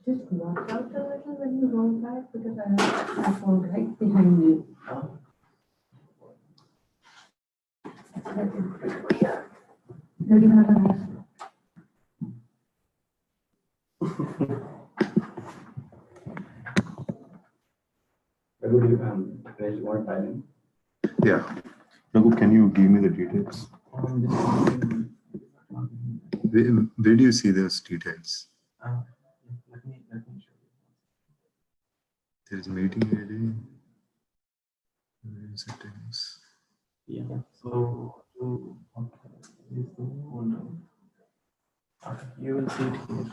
Just watch out a little when you roll back because I have my phone right behind me. Looking at the Yeah. Raghu, can you give me the details? Where do you see those details? Let me show you. There is meeting ID. Settings. Yeah. So is the one. You will see it here.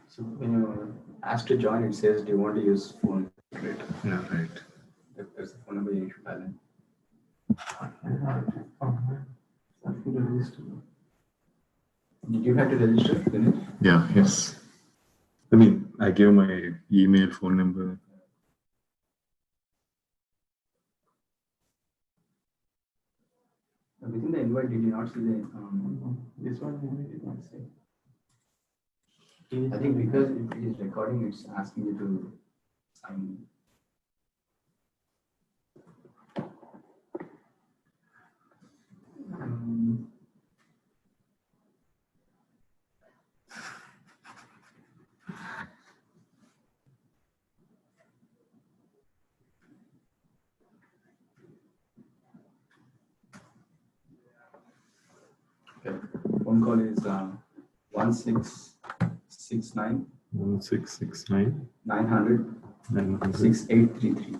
So when you ask to join, it says, do you want to use phone? Right? Yeah, right. There's the phone number you need to dial in. Did you have to register? Dinesh? Yeah, yes. I mean, I gave my email, phone number. Within the invite, did you not see the this one? We did not see. I think because it is recording, it's asking you to sign in. Okay. Phone call is 1669 1669 900 900 6833.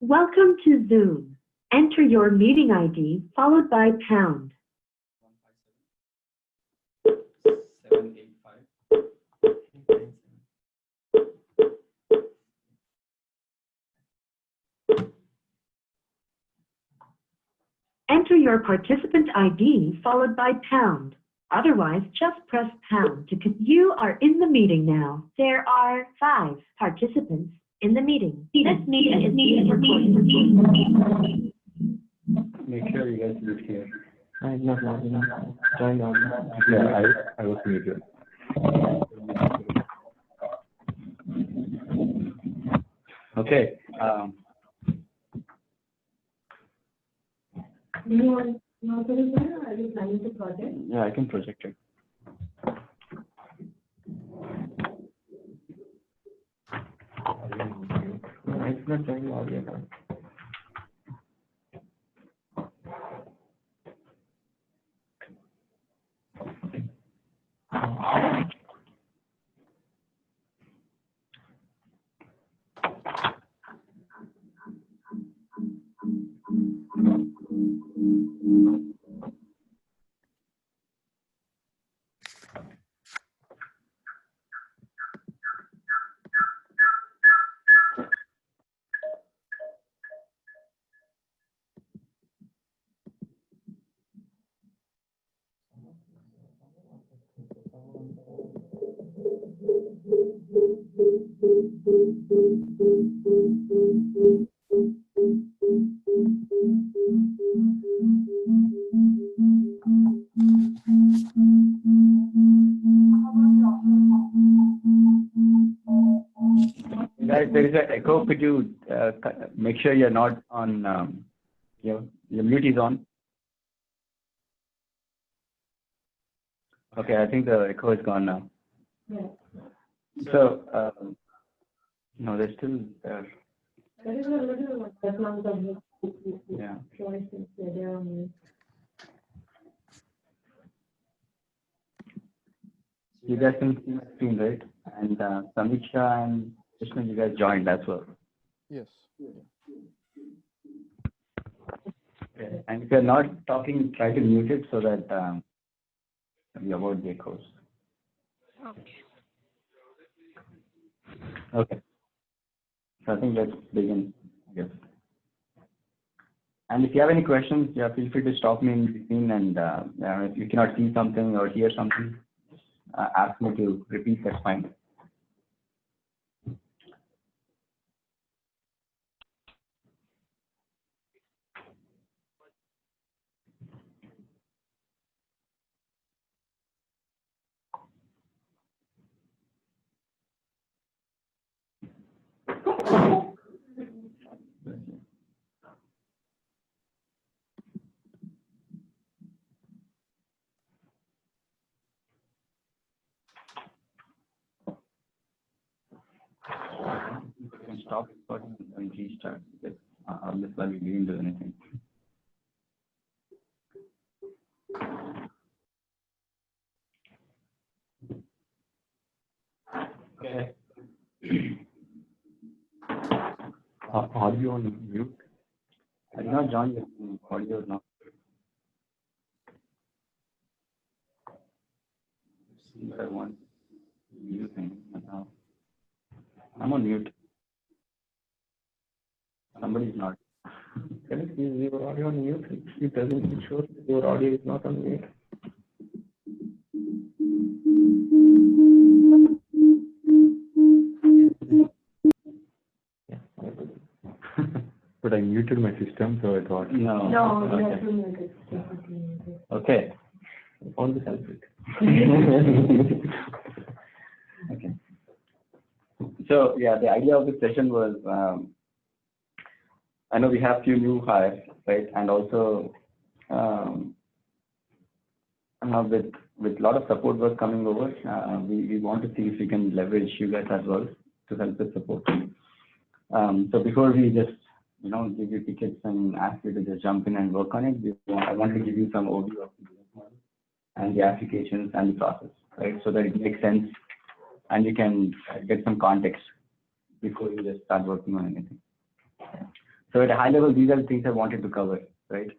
Welcome to Zoom. Enter your meeting ID followed by pound. 785. Enter your participant ID followed by pound. Otherwise, just press pound to you are in the meeting now. There are 5 participants in the meeting. This meeting is being recorded. Make sure you guys live here. I'm not logging in. Join login. Yeah, I was muted. Okay. Do you want to do that or are you planning to project? Yeah, I can project it. No, it's not join login. Guys, there is an echo. Could you make sure you're not on, your mute is on? Okay, I think the echo is gone now. Yeah. So, no, they're still there. There is a little background of Yeah. choices there on me. You guys can see my screen, right? And Samiksha and Krishna, you guys joined as well. Yes. Okay. And if you're not talking, try to mute it so that we avoid the echoes. Okay. So I think let's begin, I guess. And if you have any questions, yeah, feel free to stop me in between. And if you cannot see something or hear something, ask me to repeat. That's fine. You can stop recording and restart because obviously we didn't do anything. Okay. Audio on mute. I did not join the audio now. But I want using now. I'm on mute. Somebody's not. Can you please your audio on mute? It doesn't, it shows your audio is not on mute. Yeah. But I muted my system, so I thought. No. No, you Okay. have to mute it. Definitely mute it. Okay. On the culprit. Okay. So yeah, the idea of this session was, I know we have few new hires, right? And also with a lot of support work coming over, we want to see if we can leverage you guys as well to help with support. So before we just give you tickets and ask you to just jump in and work on it, I want to give you some overview of the business model and the applications and the process, right? So that it makes sense and you can get some context before you just start working on anything. So at a high level, these are the things I wanted to cover, right?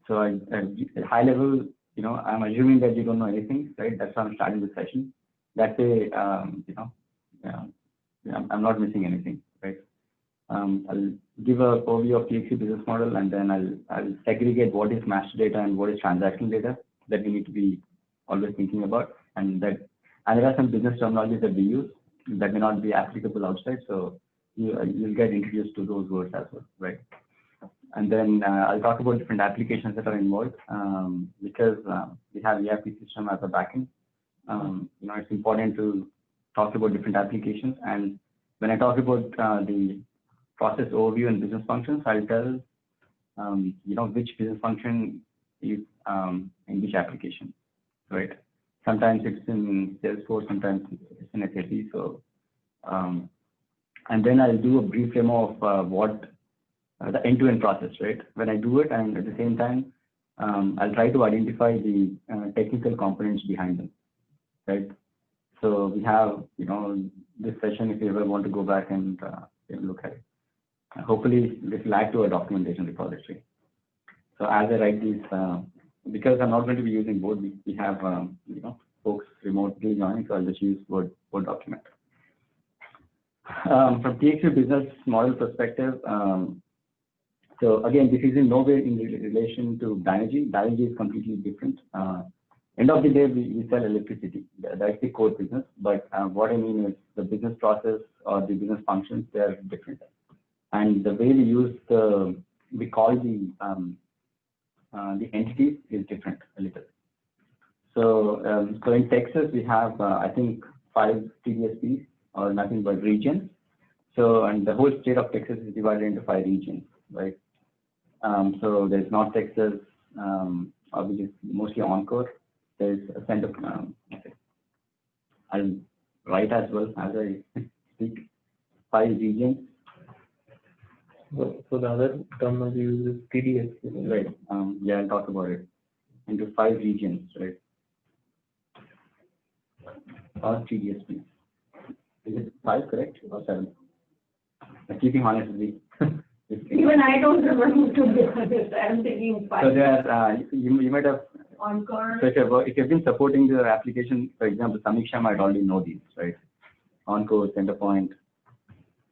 So at high level, I'm assuming that you don't know anything, right? That's why I'm starting this session. That way, I'm not missing anything, right? I'll give an overview of TXT business model, and then I'll segregate what is master data and what is transactional data that we need to be always thinking about, and there are some business terminologies that we use that may not be applicable outside, so you'll get introduced to those words as well, right? And then I'll talk about different applications that are involved because we have ERP system as a backend. It's important to talk about different applications, and when I talk about the process overview and business functions, I'll tell which business function is in which application, right? Sometimes it's in Salesforce, sometimes it's in SAP. So, and then I'll do a brief demo of what the end-to-end process, right? When I do it, and at the same time, I'll try to identify the technical components behind them, right? So we have, this session, if you ever want to go back and look at it. Hopefully, this will add to a documentation repository. So as I write these, because I'm not going to be using Word, we have, folks remotely joining, so I'll just use Word document. From TXT business model perspective, so again, this is in no way in relation to Dynegy. Dynegy is completely different. End of the day, we sell electricity. That's the core business. But what I mean is the business process or the business functions, they are different. And the way we use we call the entities is different a little. So, so in Texas, we have, I think, 5 TDSPs or nothing but regions. So, and the whole state of Texas is divided into 5 regions, right? So there's North Texas, which is mostly Encore. There's a center. I'll write as well as I speak. 5 regions. So the other terminology uses TDS. Right. Yeah, I'll talk about it. Into 5 regions, right? Or TDSP. Is it 5 correct or 7? I'm keeping honest with you. Even I don't remember, to be honest. I'm thinking 5. So there, you might have. Encore. So if you've been supporting the application, for example, Samiksha might already know these, right? Encore, Centerpoint,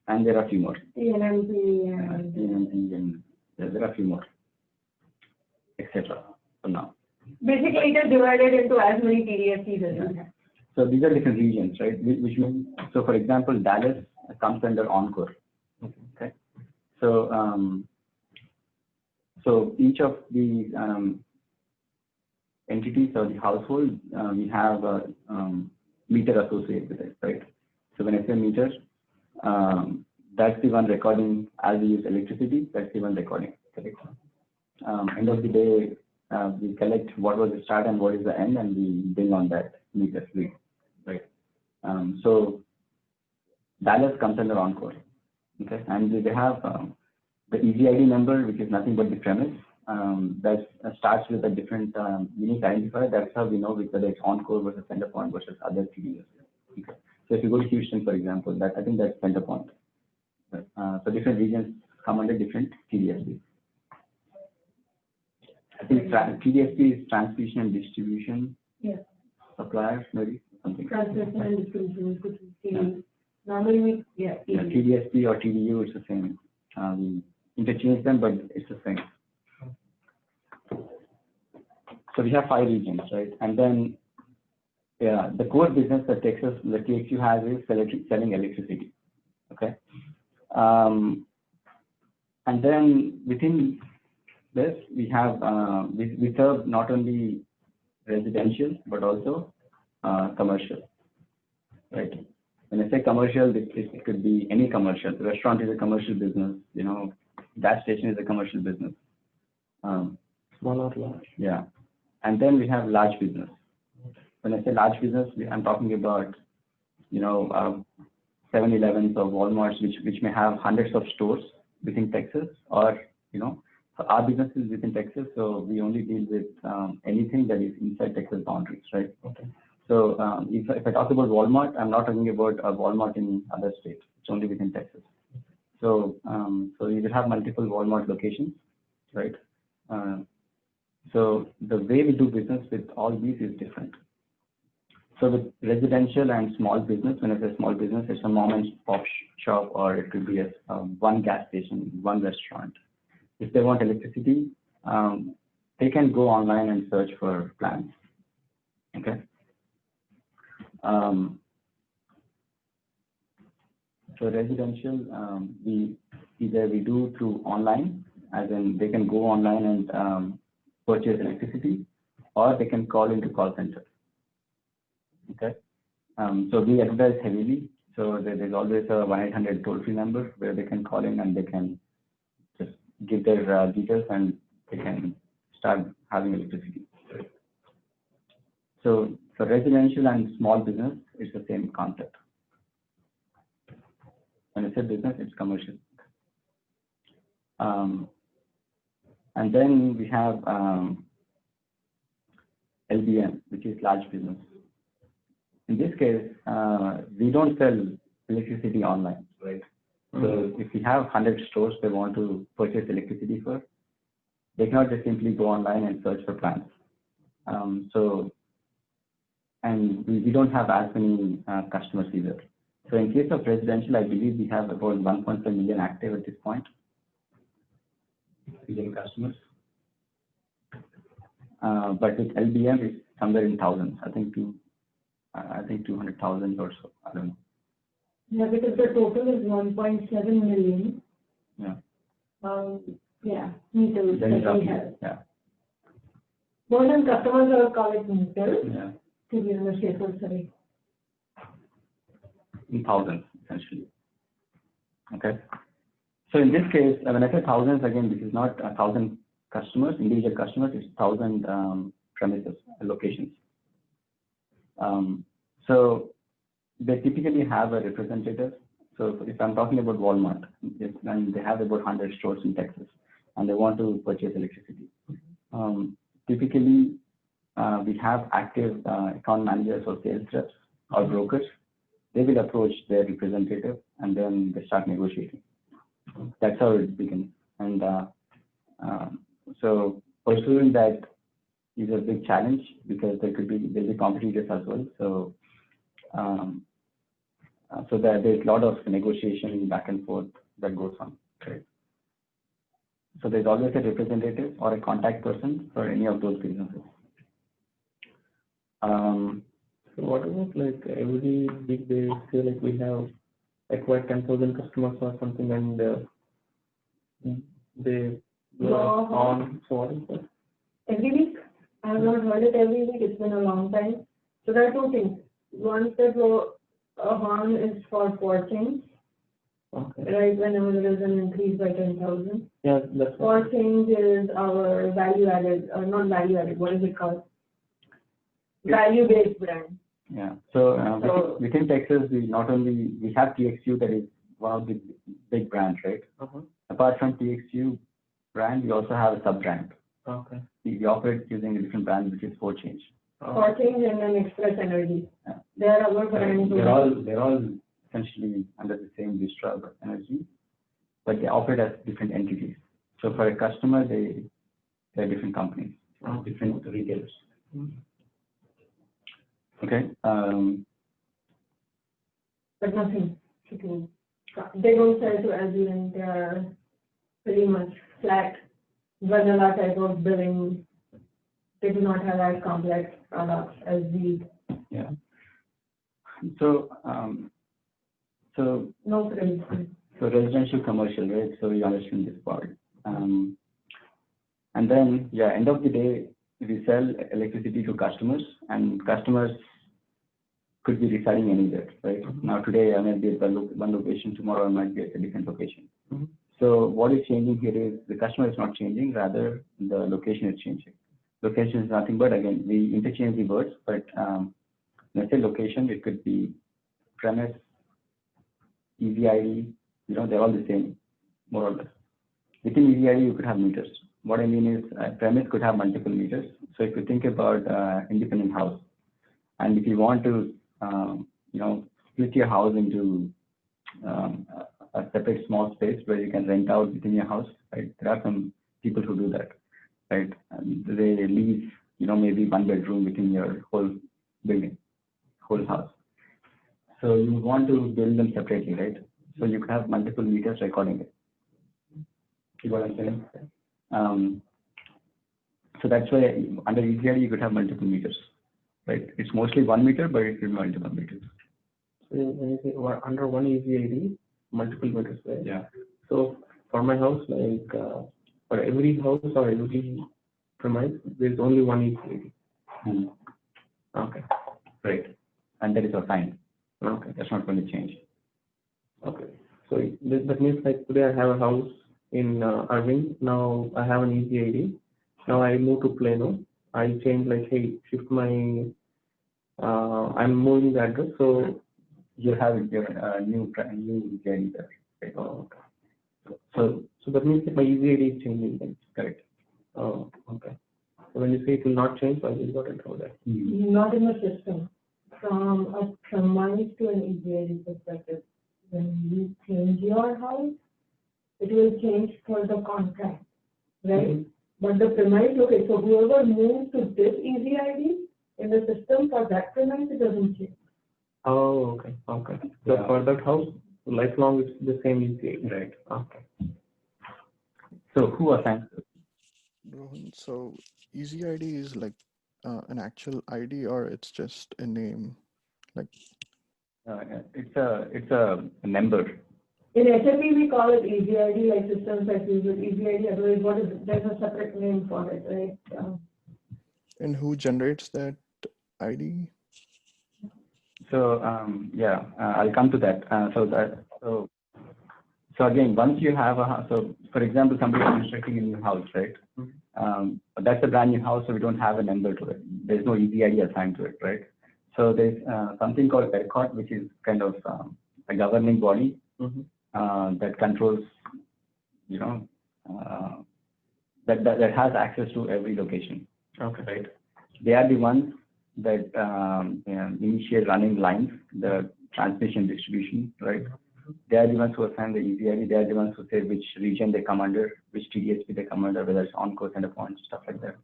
and there are a few more. TNMP TNMP, and there there are a few more, etc. for now. Basically, it is divided into as many TDSCs as you have. So these are different regions, right? Which means, so for example, Dallas comes under Encore. Okay. So so each of these entities or the household, we have a meter associated with it, right? So when I say meter, that's the one recording as we use electricity. That's the one recording. Correct. End of the day, we collect what was the start and what is the end, and we bring on that meter read, right? So Dallas comes under Encore, okay, and they have the EZID number, which is nothing but the premise. That starts with a different unique identifier. That's how we know whether it's Encore versus center point versus other TDS. Okay. So if you go to Houston, for example, that I think that's center point. Right. So different regions come under different TDSPs. I think TDSP is transmission and distribution. Yes. Suppliers, maybe something. Transmission and distribution, could be Yeah. normally we, TDSP or TDU, it's the same. We interchange them, but it's the same. So we have 5 regions, right? And then, the core business that TXU has is selling electricity. Okay. And then within this, we have we serve not only residential but also commercial, right? When I say commercial, it could be any commercial. The restaurant is a commercial business. You know, gas station is a commercial business. Small or large? Yeah. And then we have large business. When I say large business, I'm talking about, 7-Elevens or Walmarts, which may have hundreds of stores within Texas, or, our business is within Texas, so we only deal with anything that is inside Texas boundaries, right? Okay. So if I talk about Walmart, I'm not talking about a Walmart in other states. It's only within Texas. So so you will have multiple Walmart locations, right? So the way we do business with all these is different. So with residential and small business, when I say small business, it's a mom and pop shop, or it could be a one gas station, one restaurant. If they want electricity, they can go online and search for plans. Okay. So residential, we do through online, as in they can go online and purchase electricity, or they can call into call center. Okay. So we advertise heavily. So there's always a 1-800 toll-free number where they can call in and they can just give their details and they can start having electricity. So for residential and small business, it's the same concept. When I say business, it's commercial. And then we have LBM, which is large business. In this case, we don't sell electricity online, right? So if we have 100 stores they want to purchase electricity for, they cannot just simply go online and search for plans. And we don't have as many customers either. So in case of residential, I believe we have about 1.5 million active at this point. Million customers. But with LBM, it's somewhere in thousands. I think 200,000 or so. I don't know. Yeah, because the total is 1.7 million. Yeah. Meters Then that we roughly, have. yeah. More than customers are called meters Yeah. to give a safer survey. In thousands, essentially. Okay. So in this case, when I say thousands, again, this is not 1,000 customers, individual customers, it's 1,000 premises, locations. So they typically have a representative. So if I'm talking about Walmart, and they have about 100 stores in Texas, and they want to purchase electricity. Typically, we have active account managers or sales reps or brokers. They will approach their representative, and then they start negotiating. That's how it begins. And so pursuing that is a big challenge because there'll be competitors as well. So so there's a lot of negotiation back and forth that goes on. Right. So there's always a representative or a contact person for any of those businesses. So what about like every week they say like we have acquired 10,000 customers or something, and they go on. So what is that? Every week? I have not heard it every week. It's been a long time. So there are two things. One that a horn is for change, Okay. right? Whenever there is an increase by 10,000. Yeah, that's For change is our value added, or not value added. What is it called? Value based brand. Yeah. So, So- within Texas, we have TXU, that is one of the big brands, right? Apart from TXU brand, we also have a sub brand. Okay. We operate using a different brand, which is For Change. For change and then Express Energy. Yeah. They are our brands. They're all essentially under the same Vistra Energy, but they operate as different entities. So for a customer, they're different companies, different retailers. Okay. But nothing to do. They don't sell to Azure, they are pretty much flat, vanilla type of billing. They do not have as complex products as these. Yeah. So, No credit. So residential, commercial, right? So you understand this part. And then, yeah, end of the day, we sell electricity to customers, and customers could be residing anywhere, right? Now today I might be at one location, tomorrow I might be at a different location. So what is changing here is the customer is not changing, rather the location is changing. Location is nothing but, again, we interchange the words, but let's say location, it could be premise, EVID, they're all the same, more or less. Within EVID, you could have meters. What I mean is, a premise could have multiple meters. So if you think about independent house, and if you want to, split your house into a separate small space where you can rent out within your house, right? There are some people who do that, right? And they lease, maybe one bedroom within your whole building, whole house. So you want to build them separately, right? So you can have multiple meters recording it. See what I'm saying? So that's why under EVID you could have multiple meters, right? It's mostly 1 meter, but it could be multiple meters. So when you say under one EVID, multiple meters, right? Yeah. So for my house, like for every house or every premise, there's only one EVID. Okay. Right. And that is assigned. Okay. That's not going to change. Okay. So that means like today I have a house in Irving. Now I have an EVID. Now I move to Plano. I change like, hey, shift my. I'm moving the address. So You have your new EVID there. Right? okay. So that means that my EVID is changing then. correct. Oh, okay. So when you say it will not change, so I just got it over there. Not in the system. From a premise to an EVID perspective, when you change your house, it will change for the contract, right? But the premise, okay, so whoever moves to this EVID in the system for that premise, it doesn't change. Oh, okay. Okay. So Yeah. for that house, lifelong it's the same EVID. Right. Okay. So who assigns? Rohan, so EasyID is like an actual ID, or it's just a name? Like It's a number. In SAP, we call it EVID, like systems that use it, EVID, otherwise there's a separate name for it, right? and who generates that ID? So I'll come to that. So again, once you have a house, so for example, somebody is constructing a new house, right? That's a brand new house, so we don't have a number to it. There's no EVID assigned to it, right? So there's something called ERCOT, which is kind of a governing body that controls, that has access to every location. Okay. Right? They are the ones that initiate running lines, the transmission distribution, right? They are the ones who assign the EVID. They are the ones who say which region they come under, which TDSP they come under, whether it's on-course and point, stuff like that.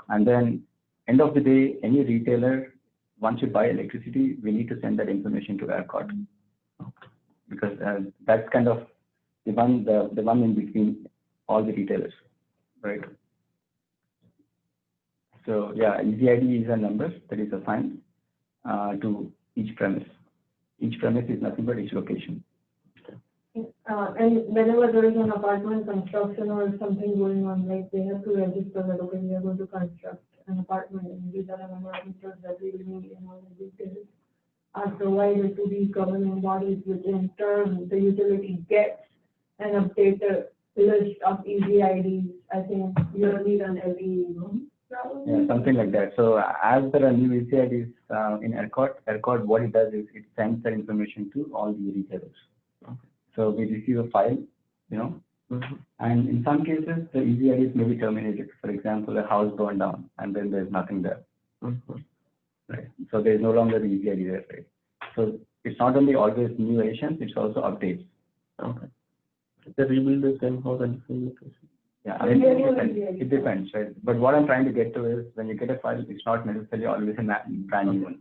And then, end of the day, any retailer, once you buy electricity, we need to send that information to ERCOT, because that's kind of the one in between all the retailers, right? So yeah, easy ID is a number that is assigned to each premise. Each premise is nothing but each location. And whenever there is an apartment construction or something going on, like they have to register that, okay, we are going to construct an apartment and these are the number of meters that we will need and all the details are provided to these governing bodies, which in turn the utility gets and update the list of easy IDs, I think yearly and every month. Yeah, something like that. So as there are new easy IDs in ERCOT, what it does is it sends that information to all the retailers. So we receive a file, and in some cases the easy IDs may be terminated. For example, a house burned down and then there's nothing there. Right. So there's no longer the easy ID there, right? So it's not only always new additions, it's also updates. Okay. The rebuild the same house and same location. Yeah, I mean, it depends, right? But what I'm trying to get to is when you get a file, it's not necessarily always a brand new one.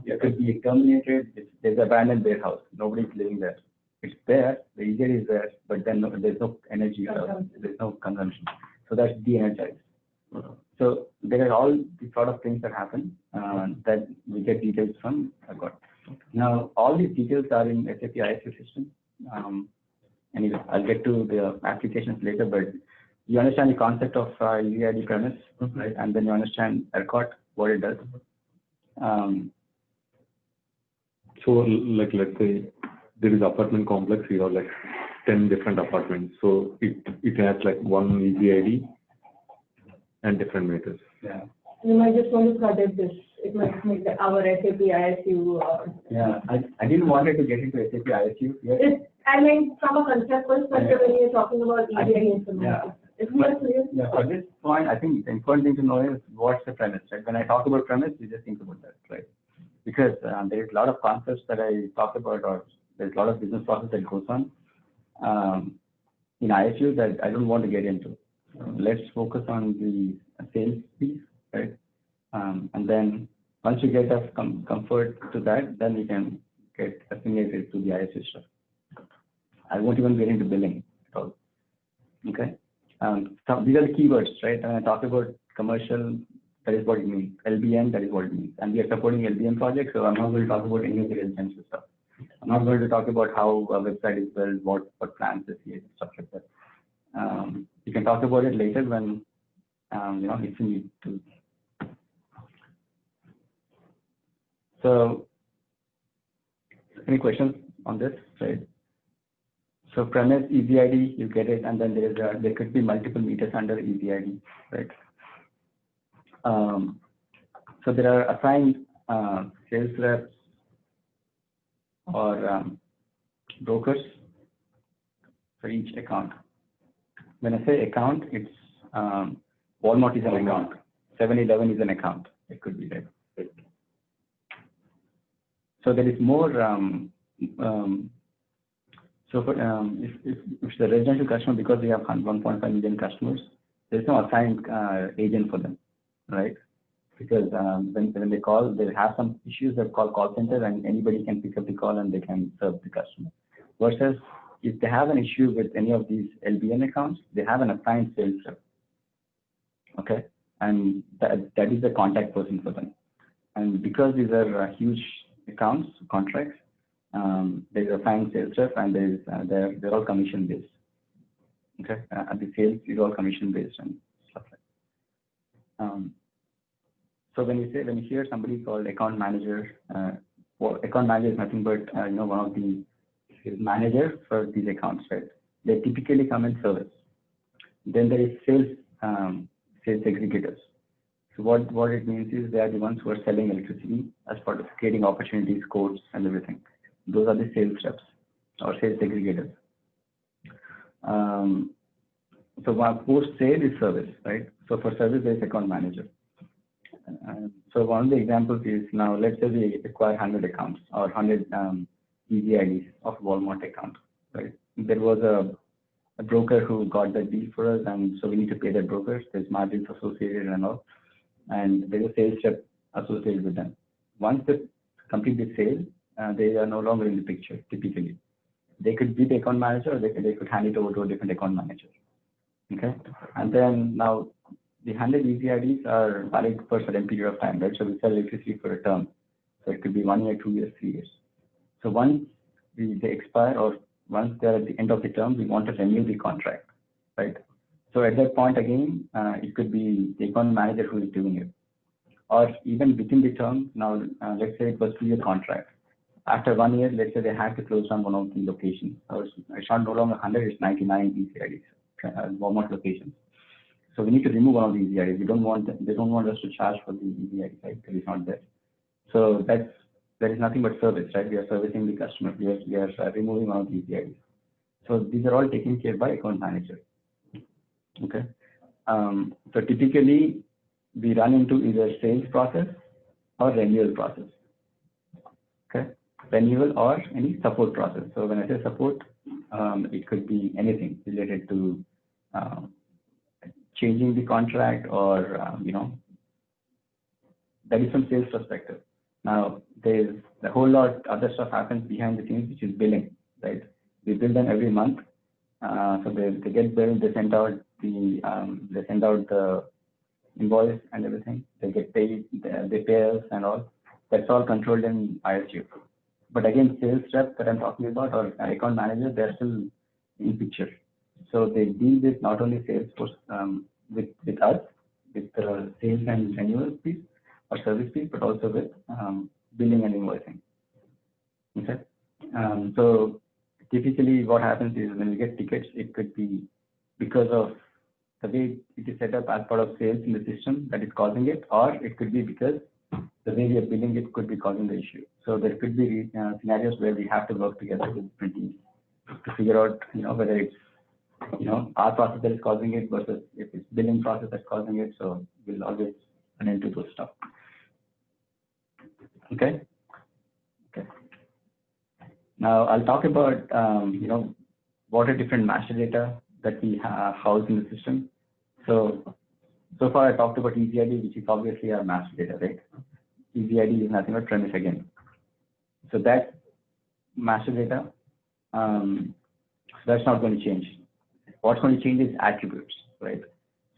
It could be terminated. There's a abandoned warehouse. Nobody's living there. It's there. The easy ID is there, but then there's no energy. There's no consumption. So that's de-energized. So there are all these sort of things that happen that we get details from ERCOT. Now, all these details are in SAP ISU system. Anyway, I'll get to the applications later, but you understand the concept of easy ID premise, right? And then you understand ERCOT, what it does. So like let's say there is apartment complex here, like 10 different apartments. So it has like one easy ID and different meters. Yeah. You might just want to protect this. It might make our SAP ISU. Yeah, I didn't want it to get into SAP ISU. Yes. I mean, from a concept perspective, when you're talking about EDI information. Yeah. It's not clear. Yeah, at this point, I think the important thing to know is what's the premise, right? When I talk about premise, you just think about that, right? Because there is a lot of concepts that I talk about, or there's a lot of business process that goes on in ISU that I don't want to get into. Let's focus on the sales piece, right? And then once you get a comfort to that, then you can get affiliated to the ISU stuff. I won't even get into billing at all. Okay. So these are the keywords, right? When I talk about commercial, that is what it means. LBM, that is what it means. And we are supporting LBM projects, so I'm not going to talk about any of the residential stuff. I'm not going to talk about how a website is built, what plans is here, stuff like that. You can talk about it later when if you need to. So, any questions on this, right? So premise easy ID, you get it, and then there could be multiple meters under easy ID, right? So there are assigned sales reps or brokers for each account. When I say account, it's Walmart is an account, 7-Eleven is an account. It could be right. So there is more. So for, if it's a residential customer, because we have 1.5 million customers, there's no assigned agent for them, right? Because when they call, they have some issues that call center, and anybody can pick up the call and they can serve the customer. Versus if they have an issue with any of these LBN accounts, they have an assigned sales rep. Okay, and that is the contact person for them. And because these are huge accounts, contracts, there's a assigned sales rep, and they're all commission based. Okay, and the sales is all commission based and stuff like that. So when you hear somebody called account manager, account manager is nothing but one of the managers for these accounts, right? They typically come in service. Then there is sales executives. So what it means is they are the ones who are selling electricity as part of creating opportunities, quotes, and everything. Those are the sales reps or sales executives. So post sale is service, right? So for service, there is account manager. So one of the examples is, now let's say we acquire 100 accounts or 100 easy IDs of Walmart account, right? There was a broker who got that deal for us, and so we need to pay that broker. There's margins associated and all, and there's a sales rep associated with them. Once they complete the sale, they are no longer in the picture. Typically, they could be the account manager, or they could hand it over to a different account manager. Okay, and then now the 100 EasyIDs are valid for a certain period of time, right? So we sell electricity for a term. So it could be 1 year, 2 years, 3 years. So once they expire or once they're at the end of the term, we want to renew the contract, right? So at that point again, it could be the account manager who is doing it. Or even within the term, now let's say it was 2-year contract. After 1 year, let's say they had to close down one of the locations. So it's not no longer 100, it's 99 EasyIDs, Walmart locations. So we need to remove one of the EasyIDs. They don't want us to charge for the EasyID, right? Because it's not there. So there is nothing but service, right? We are servicing the customer. We are removing one of the EasyIDs. So these are all taken care by account manager. Okay. So typically we run into either sales process or renewal process. Okay. Renewal or any support process. So when I say support, it could be anything related to changing the contract or that is from sales perspective. Now there's a whole lot other stuff happens behind the scenes, which is billing, right? We bill them every month, so they get billed. They send out the invoice and everything. They get paid. They pay us and all. That's all controlled in ISU. But again, sales rep that I'm talking about or account manager, they're still in picture. So they deal with not only sales force with us, with the sales and renewal piece or service piece, but also with billing and invoicing. Okay. So typically what happens is when we get tickets, it could be because of the way it is set up as part of sales in the system that is causing it, or it could be because the way we are billing it could be causing the issue. So there could be scenarios where we have to work together with different teams to figure out, whether it's, our process that is causing it versus if it's billing process that's causing it. So we'll always run into those stuff. Okay. Okay. Now I'll talk about, what are different master data that we house in the system. So far I talked about EasyID, which is obviously our master data, right? EasyID is nothing but premise again. So that master data, that's not going to change. What's going to change is attributes, right?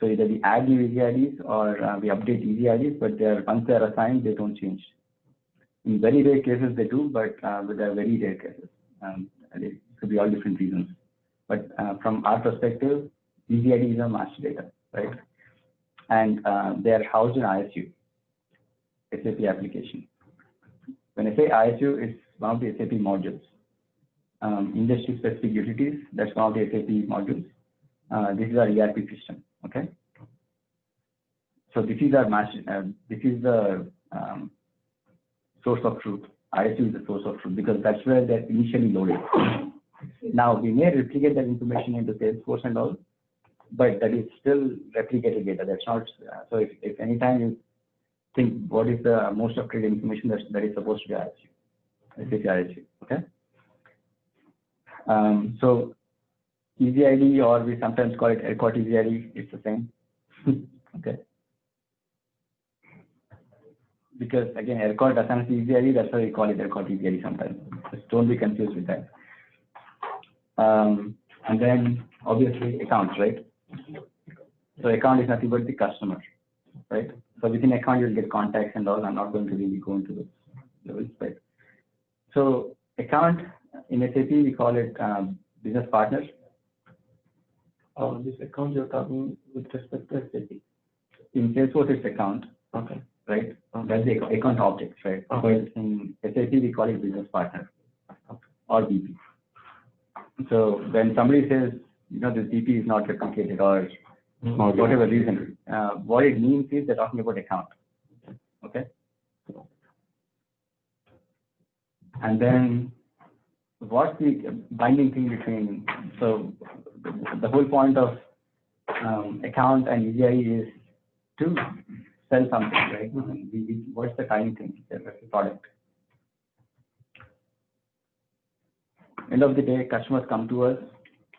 So either we add new EasyIDs or we update EasyIDs, but once they're assigned, they don't change. In very rare cases they do, but they're very rare cases. It could be all different reasons. But from our perspective, EasyID is our master data, right? And they are housed in ISU, SAP application. When I say ISU, it's one of the SAP modules. Industry-specific utilities, that's one of the SAP modules. This is our ERP system, okay? So this is our master, this is the source of truth. ISU is the source of truth because that's where they're initially loaded. Now, we may replicate that information into Salesforce and all, but that is still replicated data. That's not, so if anytime you think what is the most up-to-date information that is supposed to be ISU, SAP ISU, okay? So EasyID, or we sometimes call it ERCOT EasyID, it's the same, okay? Because again, ERCOT assigns EasyID, that's why we call it ERCOT EasyID sometimes. Just don't be confused with that. And then obviously accounts, right? So account is nothing but the customer, right? So within account you'll get contacts and all. I'm not going to really go into those levels, but so account in SAP we call it business partner. This account you're talking with respect to SAP. In Salesforce it's account, Okay. right? That's the account objects, right? Okay. But in SAP we call it business partner or BP. So when somebody says, this BP is not replicated or whatever reason, what it means is they're talking about account. Okay. And then what's the binding thing between, so the whole point of account and EasyID is to sell something, right? What's the tiny thing? That's the product. End of the day, customers come to us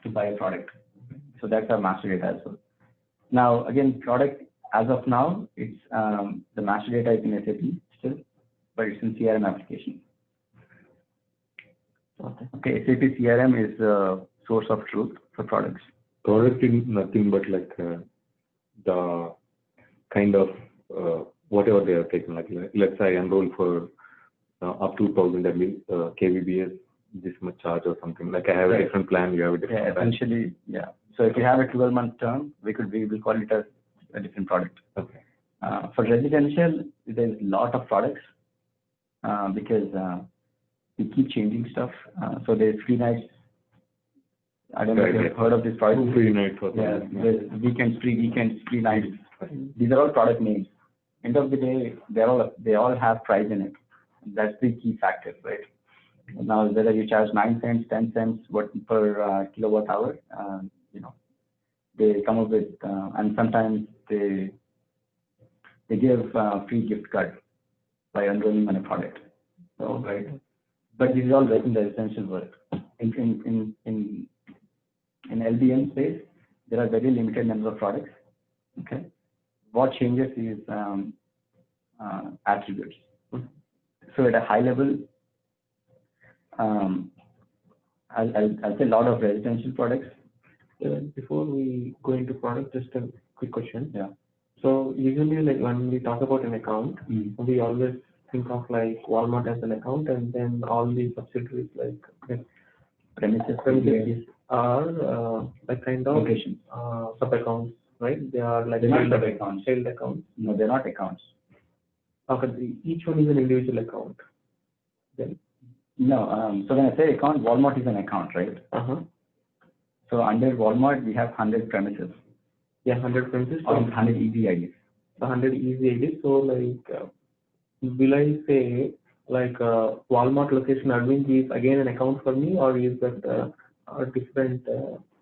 to buy a product. So that's our master data as well. Now, again, product as of now, it's the master data is in SAP still, but it's in CRM application. Okay, SAP CRM is the source of truth for products. Product is nothing but like the kind of whatever they are taking. Like let's say I enroll for up to 1000 kbps, this much charge or something. Like I have a Right. different plan, you have a Yeah, different plan. essentially, yeah. So if you have a 12-month term, we will call it as a different product. Okay. For residential, there's a lot of products because we keep changing stuff. So there's free nights. I don't know if Right, you've right. heard of this product. Free night for Yeah, something. there's weekends, free nights. These are all product names. End of the day, they all have price in it. That's the key factor, right? Now, whether you charge 9 cents, 10 cents per kilowatt hour, they come up with, and sometimes they give free gift card by enrolling on a product. So, right. But this is all in the essential work. In LBM space, there are very limited number of products. Okay. What changes is attributes. So at a high level, I'll say a lot of residential products. Before we go into product, just a quick question. Yeah. So usually, like when we talk about an account, we always think of like Walmart as an account, and then all the subsidiaries like premises are like kind of Locations. sub accounts, right? They are like They're not child sub-accounts. child accounts. No, they're not accounts. Okay, each one is an individual account. Then. No, so when I say account, Walmart is an account, right? So under Walmart, we have 100 premises. Yeah, 100 premises. Or 100 easy IDs. 100 easy IDs. So like, will I say like Walmart location admin is again an account for me, or is that a different?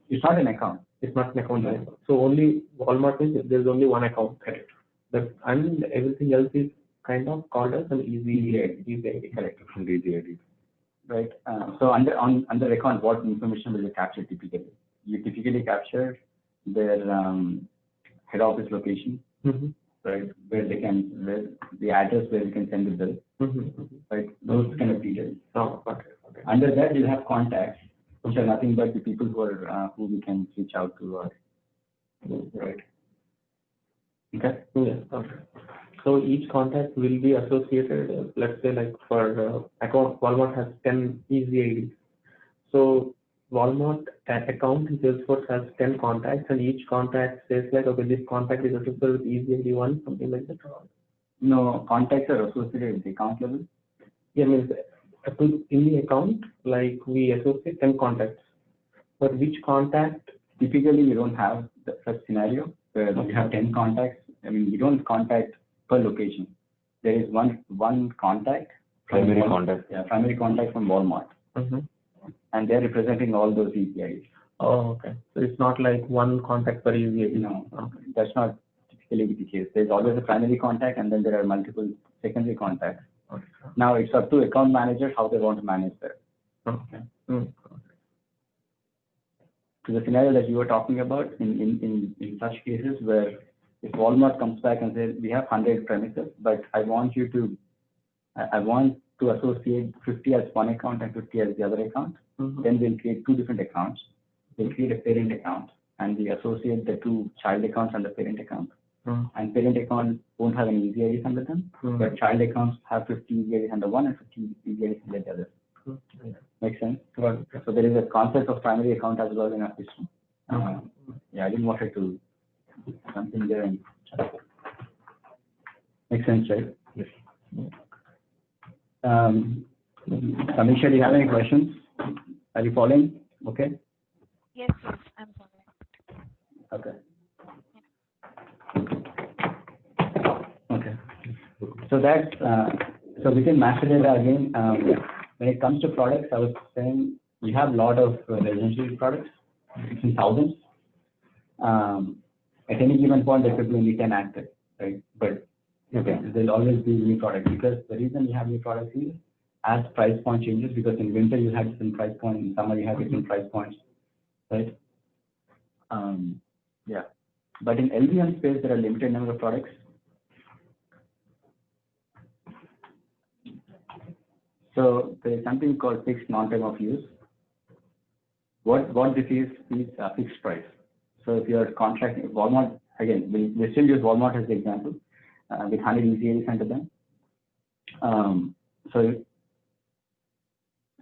It's not an account. It's not an account. No. So only Walmart means there's only one account. Correct. But and everything else is kind of called as an easy ID. Correct. Different EGID. Right. So under account, what information will you capture typically? You typically capture their head office location, right? Where the address where you can send the bill, right? Those kind of details. Oh, okay. Under that, you'll have contacts, which are nothing but the people who we can reach out to, or right? Okay. Yeah. Okay. So each contact will be associated. Let's say like for account, Walmart has 10 easy IDs. So Walmart account in Salesforce has 10 contacts, and each contact says like, okay, this contact is associated with easy ID 1, something like that. No, contacts are associated with the account level. Yeah, means in the account, like we associate 10 contacts. But which contact? Typically, we don't have such scenario where we have 10 contacts. I mean, we don't contact per location. There is one contact. Primary contact. Yeah, primary contact from Walmart. And they're representing all those EPIs. Oh, okay. So it's not like one contact per easy ID. No, that's not typically the case. There's always a primary contact, and then there are multiple secondary contacts. Okay. Now it's up to account managers how they want to manage that. Okay. So the scenario that you were talking about in such cases where if Walmart comes back and says we have 100 premises, but I want to associate 50 as one account and 50 as the other account, then we'll create two different accounts. We'll create a parent account, and we associate the two child accounts and the parent account. And parent account won't have any easy IDs under them, but child accounts have 50 easy IDs under one and 50 easy IDs under the other. Makes sense? So there is a concept of primary account as well in our system. Yeah, I didn't want it to something there. And makes sense, right? Yes. Samisha, do you have any questions? Are you following? Okay. Yes, I'm following. Okay. Okay. So that so within master data again, when it comes to products, I was saying we have a lot of residential products. It's in thousands. At any given point, there could be only 10 active, right? But there'll always be new products, because the reason we have new products is as price point changes, because in winter you have different price points, in summer you have different price points, right? Yeah. But in LBM space, there are limited number of products. So there is something called fixed non-time of use. What this is a fixed price. So if you're contracting Walmart, again, we still use Walmart as the example, with 100 easy sent to them. So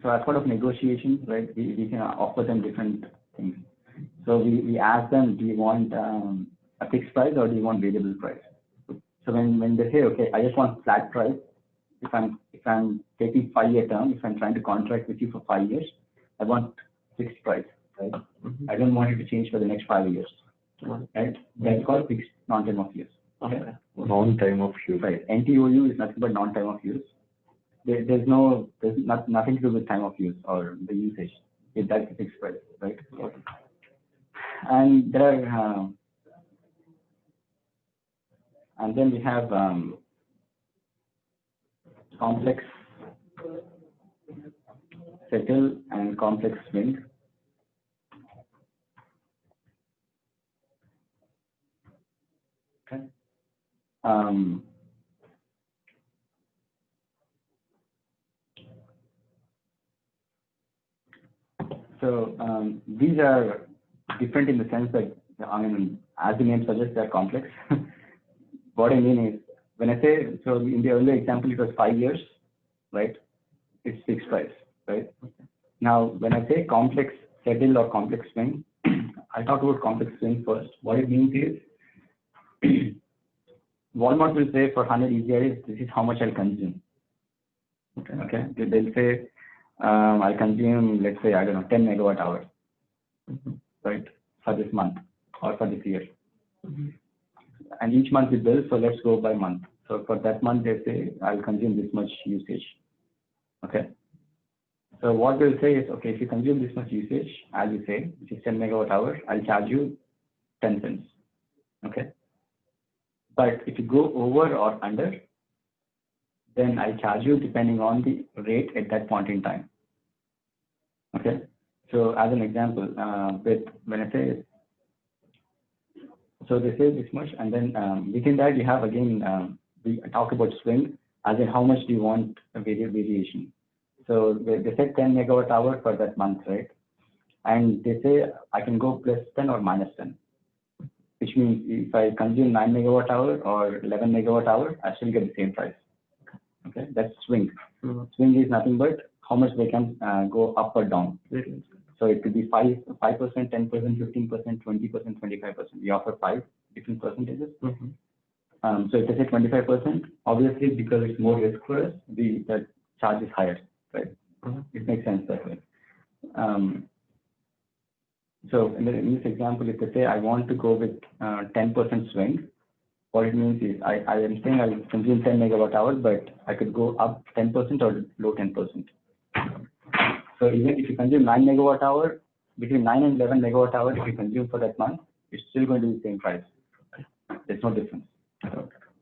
as part of negotiation, right, we can offer them different things. So we ask them, do you want a fixed price or do you want variable price? So when they say, okay, I just want flat price, if I'm taking 5-year term, if I'm trying to contract with you for 5 years, I want fixed price, right? I don't want it to change for the next 5 years, right? That's called fixed non-time of use. Okay. Non-time of use. Right. NTOU is nothing but non-time of use. There's nothing to do with time of use or the usage. That's a fixed price, right? And there are, and then we have complex settle and complex swing. Okay. So these are different in the sense that, I mean, as the name suggests, they're complex. What I mean is, when I say, so in the earlier example, it was 5 years, right? It's fixed price, right? Now, when I say complex settle or complex swing, I'll talk about complex swing first. What it means is, Walmart will say for 100 ECIs, this is how much I'll consume. Okay. They'll say, I'll consume, let's say, I don't know, 10 megawatt hours, right, for this month or for this year. And each month we bill, so let's go by month. So for that month, they say, I'll consume this much usage. Okay. So what they'll say is, okay, if you consume this much usage, as you say, which is 10 megawatt hours, I'll charge you 10 cents. Okay. But if you go over or under, then I charge you depending on the rate at that point in time. Okay. So as an example, when I say, so they say this much, and then within that you have again, we talk about swing, as in how much do you want a variation. So they said 10 megawatt hour for that month, right? And they say I can go plus 10 or minus 10, which means if I consume 9 megawatt hour or 11 megawatt hour, I still get the same price. Okay, that's swing. Swing is nothing but how much they can go up or down. So it could be 5%, 10%, 15%, 20%, 25%. We offer 5 different percentages. So if I say 25%, obviously because it's more risk for us, the charge is higher, right? It makes sense that way. So in this example, if I say I want to go with 10% swing, what it means is I am saying I'll consume 10 megawatt hours, but I could go up 10% or low 10%. So even if you consume 9 megawatt hour, between 9 and 11 megawatt hour, if you consume for that month, it's still going to be the same price. There's no difference.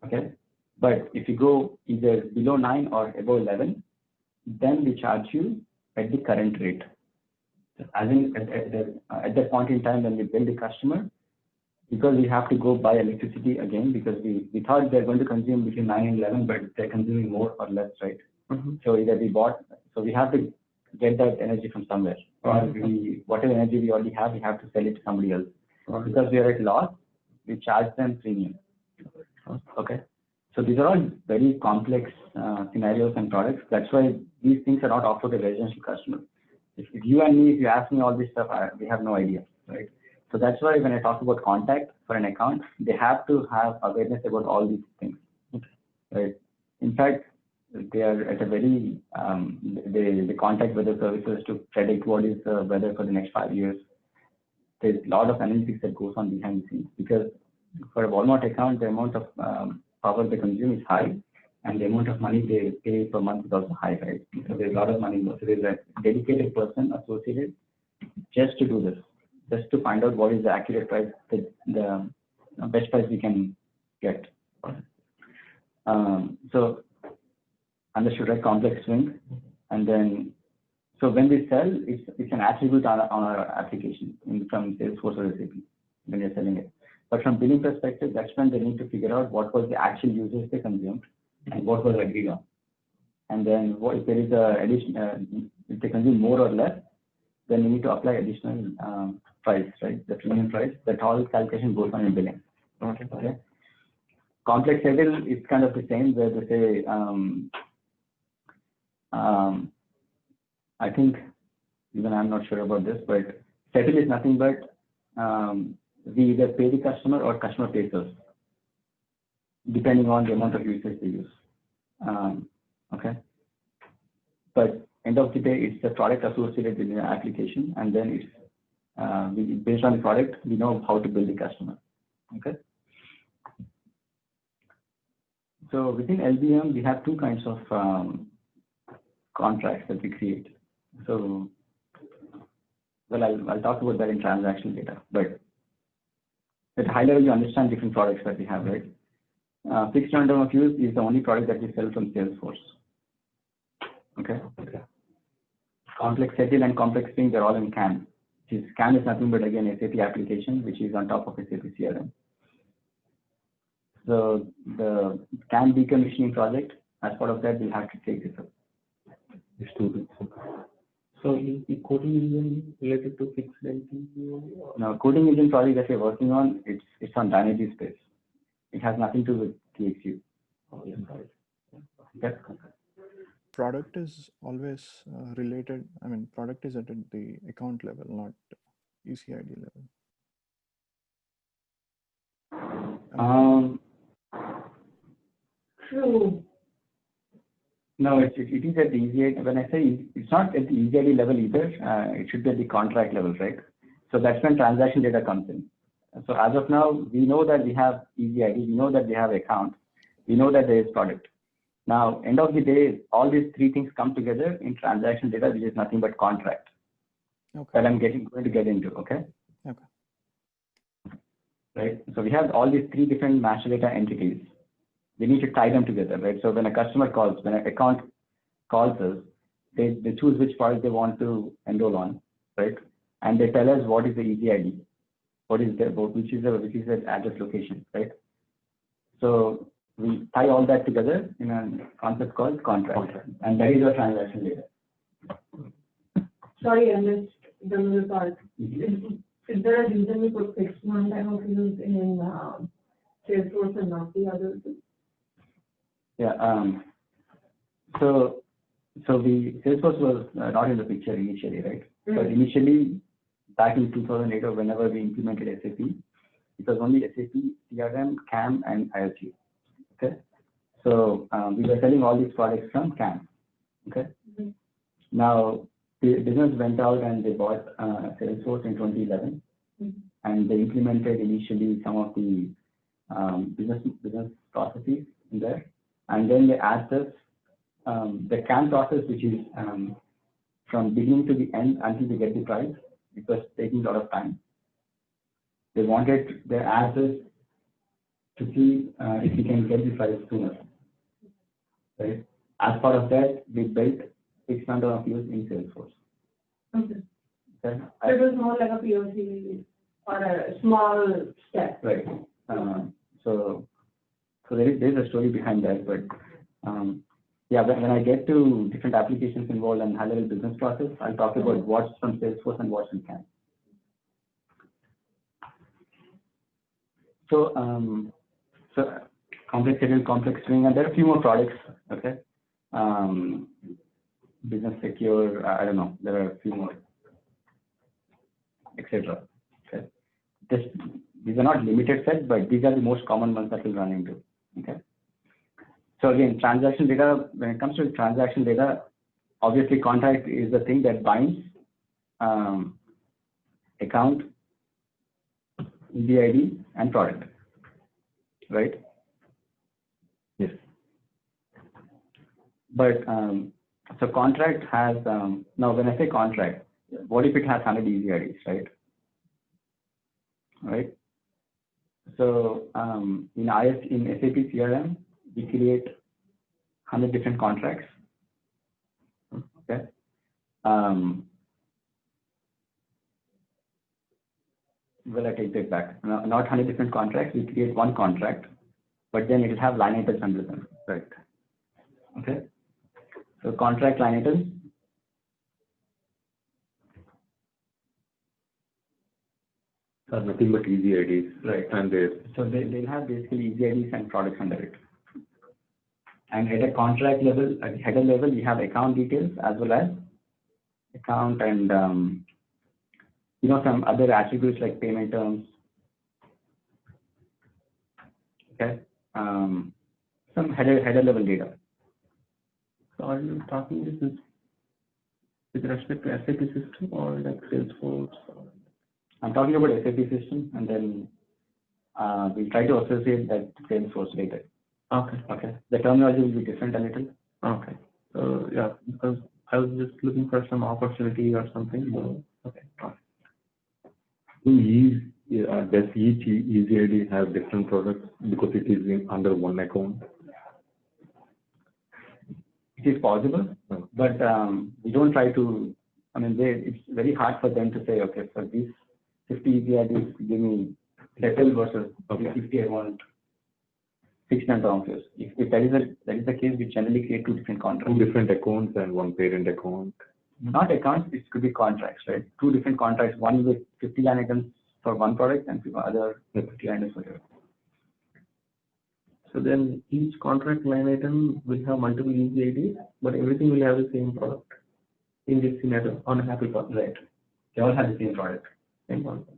Okay. But if you go either below 9 or above 11, then we charge you at the current rate. As in at that point in time when we bill the customer, because we have to go buy electricity again, because we thought they're going to consume between 9 and 11, but they're consuming more or less, right? So either we bought, so we have to get that energy from somewhere, or whatever energy we already have, we have to sell it to somebody else. Because we are at loss, we charge them premium. Okay. So these are all very complex scenarios and products. That's why these things are not offered to residential customers. If you and me, if you ask me all this stuff, we have no idea, right? So that's why when I talk about contact for an account, they have to have awareness about all these things, right? In fact, they are at a very, they contact weather services to predict what is the weather for the next 5 years. There's a lot of analytics that goes on behind the scenes, because for a Walmart account, the amount of power they consume is high, and the amount of money they pay per month is also high, right? So there's a lot of money. So there's a dedicated person associated just to do this, just to find out what is the accurate price, the best price we can get. So understood, right? Complex swing. And then, so when we sell, it's an attribute on our application from Salesforce or SAP when you're selling it. But from billing perspective, that's when they need to figure out what was the actual usage they consumed and what was agreed on. And then if there is a addition, if they consume more or less, then we need to apply additional price, right? The premium price, that all calculation goes on in billing. Okay. Okay. Complex settle is kind of the same where they say, I think even I'm not sure about this, but settle is nothing but we either pay the customer or customer pays us, depending on the amount of usage they use. Okay. But end of the day, it's the product associated with the application, and then it's based on the product, we know how to bill the customer. Okay. So within LBM, we have two kinds of contracts that we create. So, well, I'll talk about that in transactional data, but at a high level, you understand different products that we have, right? Fixed term of use is the only product that we sell from Salesforce. Okay. Complex settle and complex string, they're all in CAM. CAM is nothing but again SAP application, which is on top of SAP CRM. So the CAM decommissioning project, as part of that, we'll have to take this up. So is the coding engine related to fixed entity? Now, coding engine project that we're working on, it's on Dynegy space. It has nothing to do with TXU. Oh, yes, right. Okay. Product is always related. I mean, product is at the account level, not ECID level. True. No, it is at the ECID. When I say it's not at the ECID level either, it should be at the contract level, right? So that's when transaction data comes in. So as of now, we know that we have ECID, we know that we have account, we know that there is product. Now, end of the day, all these three things come together in transaction data, which is nothing but contract. Okay. That I'm going to get into, okay? Okay. Right. So we have all these three different master data entities. We need to tie them together, right? So when a customer calls, when an account calls us, they choose which product they want to enroll on, right? And they tell us what is the ECID, which is the address location, right? So we tie all that together in a concept called contract. And that is your transaction data. Sorry, I missed the middle part. Is there a reason we put fixed one time of use in Salesforce and not the other two? Yeah. So Salesforce was not in the picture initially, right? Mm-hmm. But initially, back in 2008 or whenever we implemented SAP, it was only SAP, CRM, CAM, and IoT. Okay. So we were selling all these products from CAM. Okay. Mm-hmm. Now the business went out and they bought Salesforce in 2011, mm-hmm. and they implemented initially some of the business processes in there. And then they asked us, the CAM process, which is from beginning to the end until we get the price, it was taking a lot of time. They asked us to see if we can get the price sooner. Right? As part of that, we built fixed number of use in Salesforce. Okay. Okay? So it was more like a POC or a small step. Right. So there is a story behind that, but yeah, when I get to different applications involved and high-level business process, I'll talk about what's from Salesforce and what's in CAM. So complex settle, complex string, and there are a few more products. Okay. Business secure. I don't know. There are a few more, etc. Okay. These are not limited set, but these are the most common ones that we'll run into. Okay. So again, transaction data, when it comes to transaction data, obviously contract is the thing that binds account, EDID, and product, right? Yes. But so contract has, now when I say contract, what if it has 100 EDIDs, right? Right? So in SAP CRM, we create 100 different contracts. Okay. Well, I take that back. Not 100 different contracts. We create one contract, but then it will have line items under them. Right. Okay. So contract line items. are nothing but easy IDs. Right. And they So they'll have basically easy IDs and products under it. And at a contract level, at header level, you have account details as well as account and some other attributes like payment terms. Okay. Some header level data. So are you talking this is with respect to SAP system or like Salesforce? I'm talking about SAP system, and then we'll try to associate that Salesforce data. Okay. Okay. The terminology will be different a little. Okay. So yeah, because I was just looking for some opportunity or something. So, okay. does each easy ID have different products because it is under one account? It is possible, but we don't try to. I mean, it's very hard for them to say, okay, for these 50 easy IDs, give me settle versus 50 I want fixed and terms. If that is the case, we generally create two different contracts. Two different accounts and one parent account. Not accounts, it could be contracts, right? Two different contracts, one with 50 line items for one product and other 50 line items for the other. So then each contract line item will have multiple easy IDs, but everything will have the same product in this scenario on a happy path. Right. They all have the same product. Same product.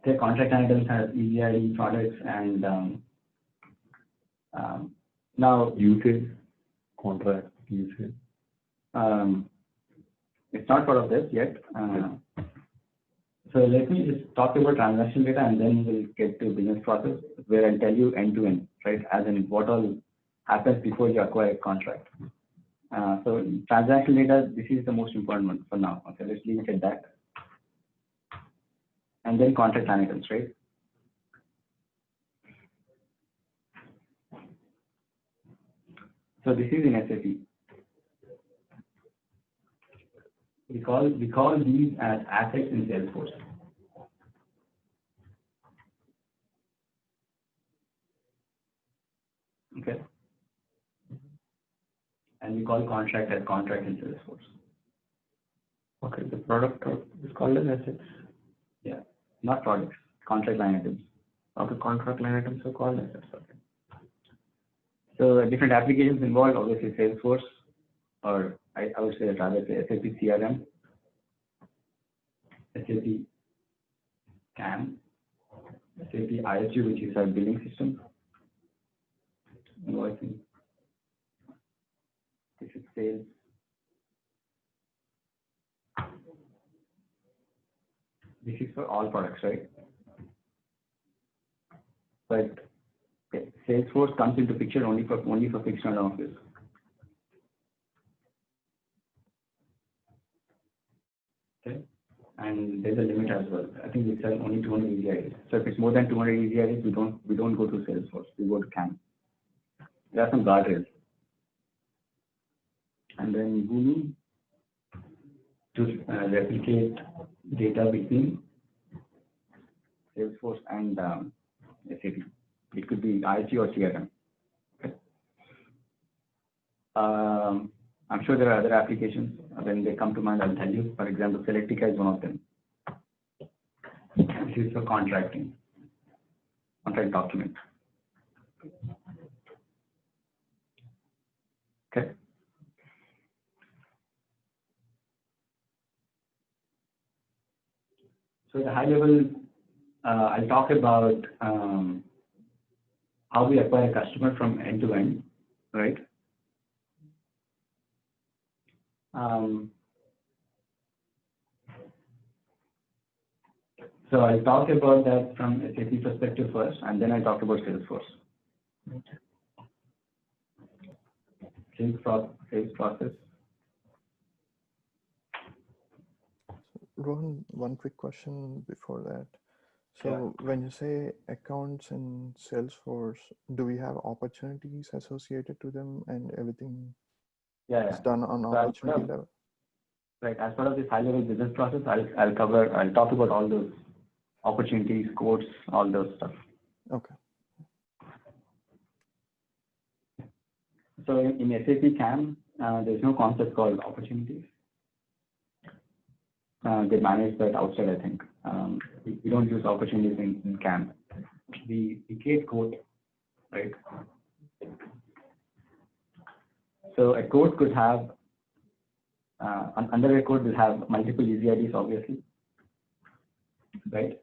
The contract line items have easy ID products and now Usage, contract, usage. It's not part of this yet. So let me just talk about transaction data and then we'll get to business process where I'll tell you end to end, right? As in what all happens before you acquire a contract. So transaction data, this is the most important one for now. Okay, let's leave it at that. And then contract line items, right? So this is in SAP. We call these as assets in Salesforce. Okay. And we call contract as contract in Salesforce. Okay, the product is called as assets. Yeah, not products, contract line items. Okay, contract line items are called assets. Okay. So different applications involved, obviously Salesforce, or I would say rather say SAP CRM, SAP CAM, SAP ISU, which is our billing system, invoicing. This is sales. This is for all products, right? But Salesforce comes into picture only for fixed and office. Okay, and there's a limit as well. I think we sell only 200 easy IDs. So if it's more than 200 easy IDs, we don't go to Salesforce. We go to CAM. There are some guardrails. And then Boomi to replicate data between Salesforce and SAP. It could be ISU or CRM. Okay. I'm sure there are other applications. When they come to mind, I'll tell you. For example, Selectica is one of them. This is for contracting, contract document. Okay. So at a high level, I'll talk about how we acquire a customer from end to end, right? So I'll talk about that from SAP perspective first, and then I'll talk about Salesforce. Sales process. Rohan, one quick question before that. So when you say accounts in Salesforce, do we have opportunities associated to them and everything is done on opportunity level? Right. As part of this high-level business process, I'll talk about all those opportunities, quotes, all those stuff. Okay. So in SAP CAM, there's no concept called opportunities. They manage that outside, I think. We don't use opportunities in CAMP. We create code, right? So a code could have, under a code will have multiple easy IDs, obviously, right?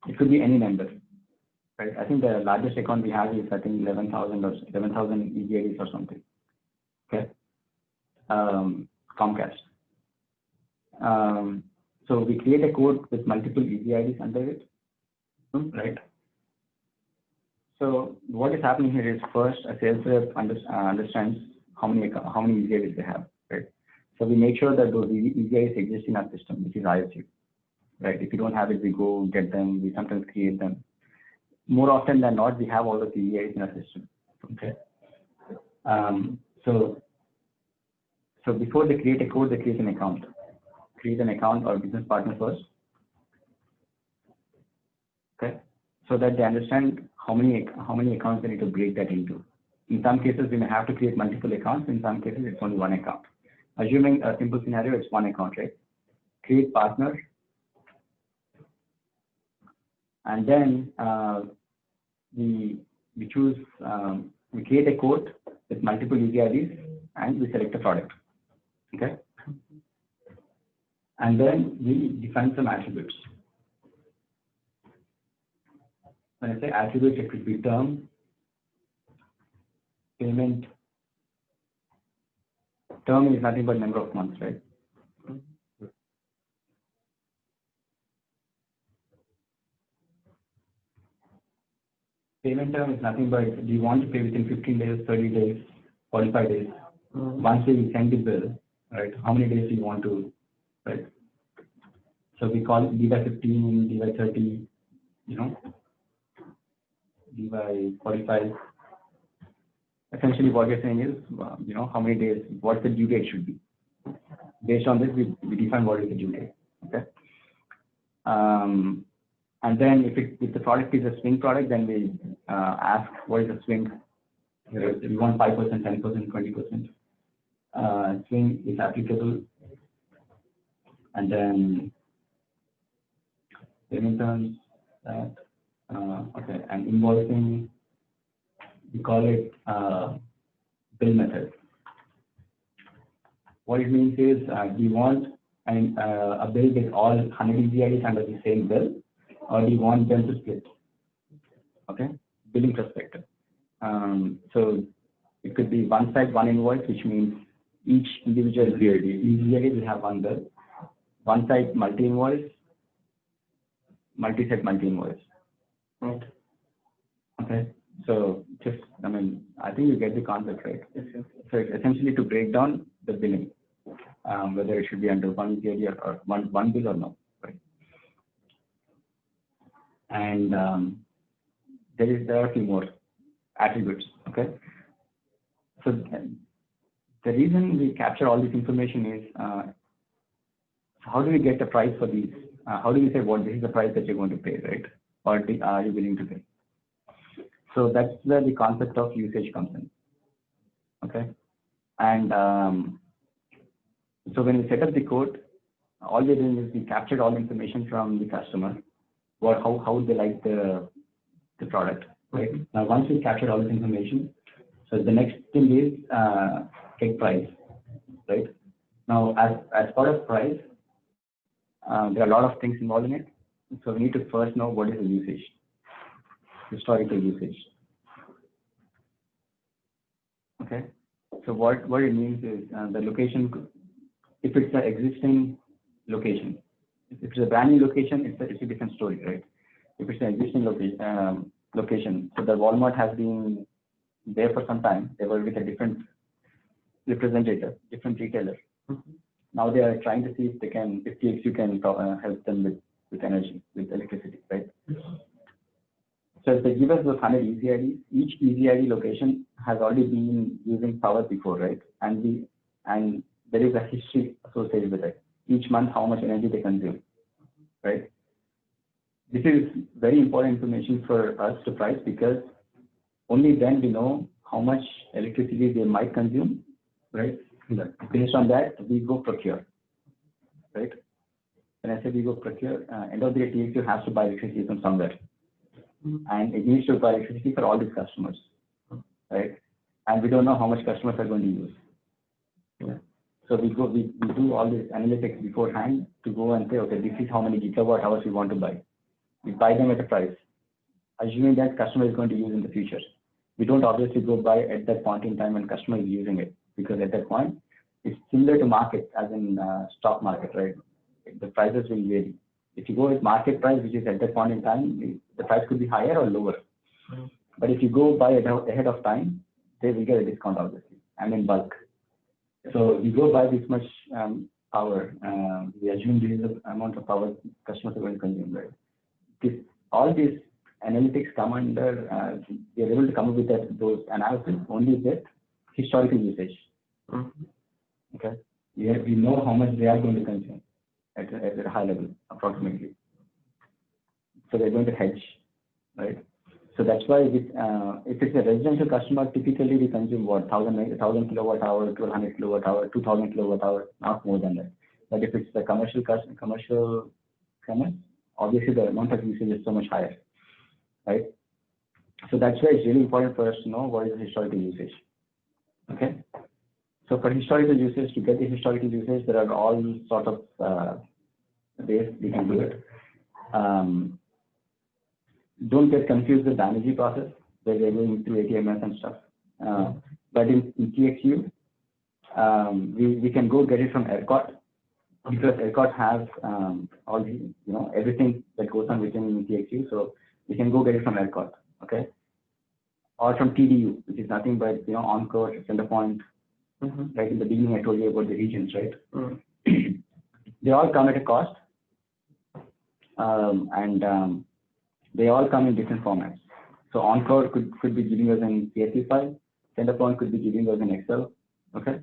It could be any member, right? I think the largest account we have is, I think, 11,000 or 11,000 easy IDs or something, okay? Comcast. So we create a code with multiple easy IDs under it, right? So what is happening here is, first a sales rep understands how many easy IDs they have, right? So we make sure that those easy IDs exist in our system, which is ISU, right? If you don't have it, we go get them. We sometimes create them. More often than not, we have all those easy IDs in our system, okay? So before they create a code, they create an account. Create an account or business partner first, okay? So that they understand how many accounts they need to break that into. In some cases, we may have to create multiple accounts. In some cases, it's only one account. Assuming a simple scenario, it's one account, right? Create partner, and then we choose, we create a code with multiple easy IDs, and we select a product, okay? And then we define some attributes. When I say attributes, it could be term, payment. Term is nothing but number of months, right? Payment term is nothing but, do you want to pay within 15 days, 30 days, 45 days? Once we send the bill, right? How many days do you want to, right? So we call it D by 15, D by 30, you know, D by 45. Essentially what we're saying is, you know, how many days, what the due date should be. Based on this, we define what is the due date, okay? And then if the product is a swing product, then we ask what is the swing. We want 5%, 10%, 20%. Swing is applicable. And then payment terms, that, okay, and invoicing, we call it bill method. What it means is, do you want a bill with all 100 easy IDs under the same bill, or do you want them to split? Okay, billing perspective. So it could be one side, one invoice, which means each individual easy ID will have one bill. One side, multi-invoice, multi-site, multi-invoice. Right. Okay. So just, I mean, I think you get the concept, right? Yes, yes. So it's essentially to break down the billing, whether it should be under one easy ID or one bill or no, right? And there are a few more attributes, okay? So the reason we capture all this information is, how do we get the price for these? How do we say what this is the price that you're going to pay, right? Or are you willing to pay? So that's where the concept of usage comes in, okay? And so when we set up the code, all we're doing is we captured all the information from the customer, how they like the product, right? Now, once we captured all this information, so the next thing is take price, right? Now, as part of price, there are a lot of things involved in it. So we need to first know what is the usage, historical usage. Okay. So what it means is the location, if it's an existing location, if it's a brand new location, it's a different story, right? If it's an existing location, so the Walmart has been there for some time. They were with a different representative, different retailer. Now they are trying to see if TXU can help them with energy, with electricity, right? So if they give us those 100 easy IDs, each easy ID location has already been using power before, right? And there is a history associated with it. Each month, how much energy they consume, right? This is very important information for us to price, because only then we know how much electricity they might consume, right? Based on that, we go procure. right? When I say we go procure, end of the day, TXU has to buy electricity from somewhere. And it needs to buy electricity for all these customers, right? And we don't know how much customers are going to use. Yeah. So we do all this analytics beforehand to go and say, okay, this is how many gigawatt hours we want to buy. We buy them at a price, assuming that customer is going to use in the future. We don't obviously go buy at that point in time when customer is using it, because at that point, it's similar to market, as in stock market, right? The prices will vary. If you go with market price, which is at that point in time, the price could be higher or lower. But if you go buy it ahead of time, they will get a discount, obviously, and in bulk. So we go buy this much power. We assume this is the amount of power customers are going to consume, right? All these analytics come under, we are able to come up with those analysis only with historical usage. Okay, we know how much they are going to consume at a high level, approximately. So they're going to hedge, right? So that's why if it's a residential customer, typically we consume what, 1,000 kilowatt hour, 1,200 kilowatt hour, 2,000 kilowatt hour, not more than that. But if it's the commercial premise, obviously the amount of usage is so much higher, right? So that's why it's really important for us to know what is the historical usage. Okay. So for historical usage, to get the historical usage, there are all sort of ways we can do it. Don't get confused with the energy process, where they're going through ATMS and stuff. But in TXU, we can go get it from ERCOT, because ERCOT has all the, everything that goes on within TXU. So we can go get it from ERCOT, okay? Or from TDU, which is nothing but, Encore, Centerpoint. Right in the beginning, I told you about the regions, right? They all come at a cost, and they all come in different formats. So Encore could be giving us an CSV file. Centerpoint could be giving us an Excel. Okay.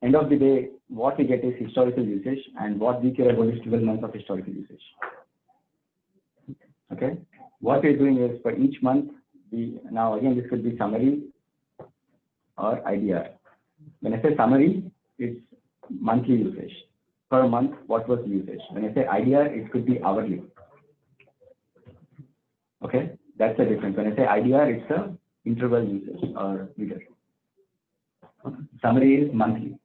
End of the day, what we get is historical usage, and what we care about is 12 months of historical usage. Okay. What we're doing is for each month, now again, this could be summary or IDR. When I say summary, it's monthly usage. Per month, what was the usage? When I say IDR, it could be hourly. Okay, that's the difference. When I say IDR, it's a interval usage or meter. Summary is monthly.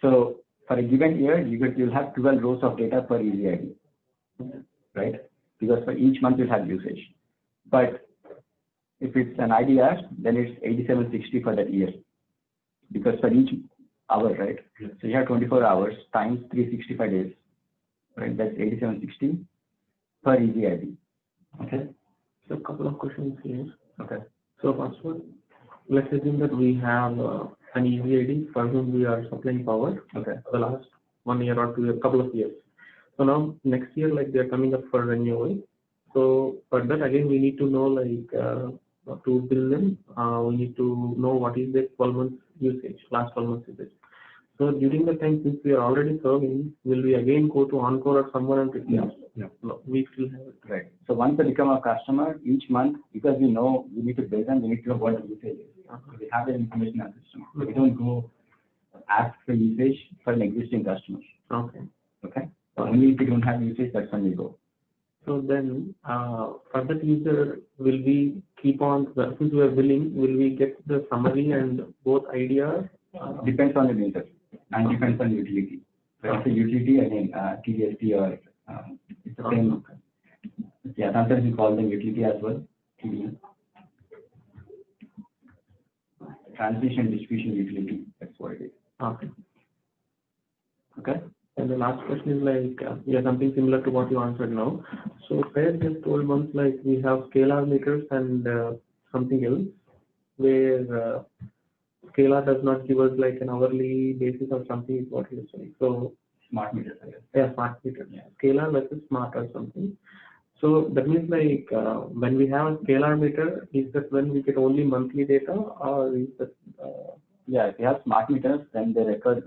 So for a given year, you'll have 12 rows of data per EZID, right? Because for each month you'll have usage. But if it's an IDR, then it's 8760 for that year, because for each hour, right? So you have 24 hours times 365 days, right? That's 8760 per EZID. Okay. So a couple of questions here. Okay. So first one, let's assume that we have an EZID for whom we are supplying power. Okay. For the last 1 year or 2 years, couple of years. So now next year, like they're coming up for renewal. So for that again, we need to know to bill them. We need to know what is the 12 months usage, last 12 months usage. So during the time, since we are already serving, will we again go to Encore or someone and replace? Yeah. No, we still have it. Right. So once they become a customer, each month, because we know we need to bill them, we need to know what the usage is. So we have that information in our system. So we don't go ask for usage for an existing customer. Okay. Okay. So only if we don't have usage, that's when we go. So then, for that user, will we keep on, since we are billing, will we get the summary and both IDR? Depends on the user and depends on the utility. So it's a utility, again, TDSP or it's the same. Yeah, sometimes we call them utility as well, TDU. Transmission distribution utility, that's what it is. Okay. Okay. And the last question is something similar to what you answered now. So where just 12 months, we have scalar meters and something else, where scalar does not give us an hourly basis or something is what you're saying. So smart meters, I guess. Yeah, smart meters. Yeah. Scalar versus smart or something. So that means when we have a scalar meter, is that when we get only monthly data, or is that? Yeah, if you have smart meters, then they record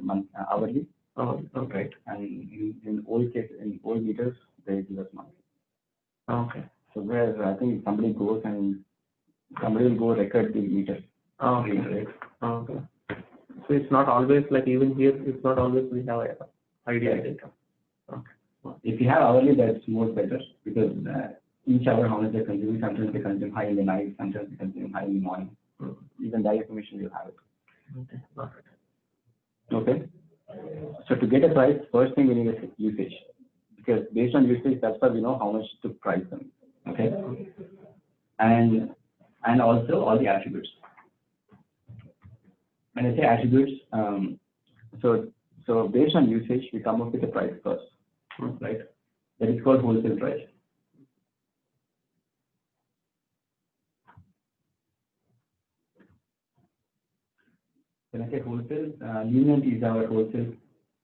hourly. Oh, okay. Right. And in old meters, they give us monthly. Okay. So where I think somebody will go record the meter. Okay. Okay. So it's not always like even here, it's not always we have a ideal data. If you have hourly, that's more better because each hour how much they consume, sometimes they consume high in the night, sometimes they consume high in the morning. Even that information you have it. Okay. Got it. Okay. So to get a price, first thing we need is usage. Because based on usage, that's why we know how much to price them. Okay. And also all the attributes. When I say attributes, so based on usage, we come up with a price first, right? That is called wholesale price. When I say wholesale, Luminant is our wholesale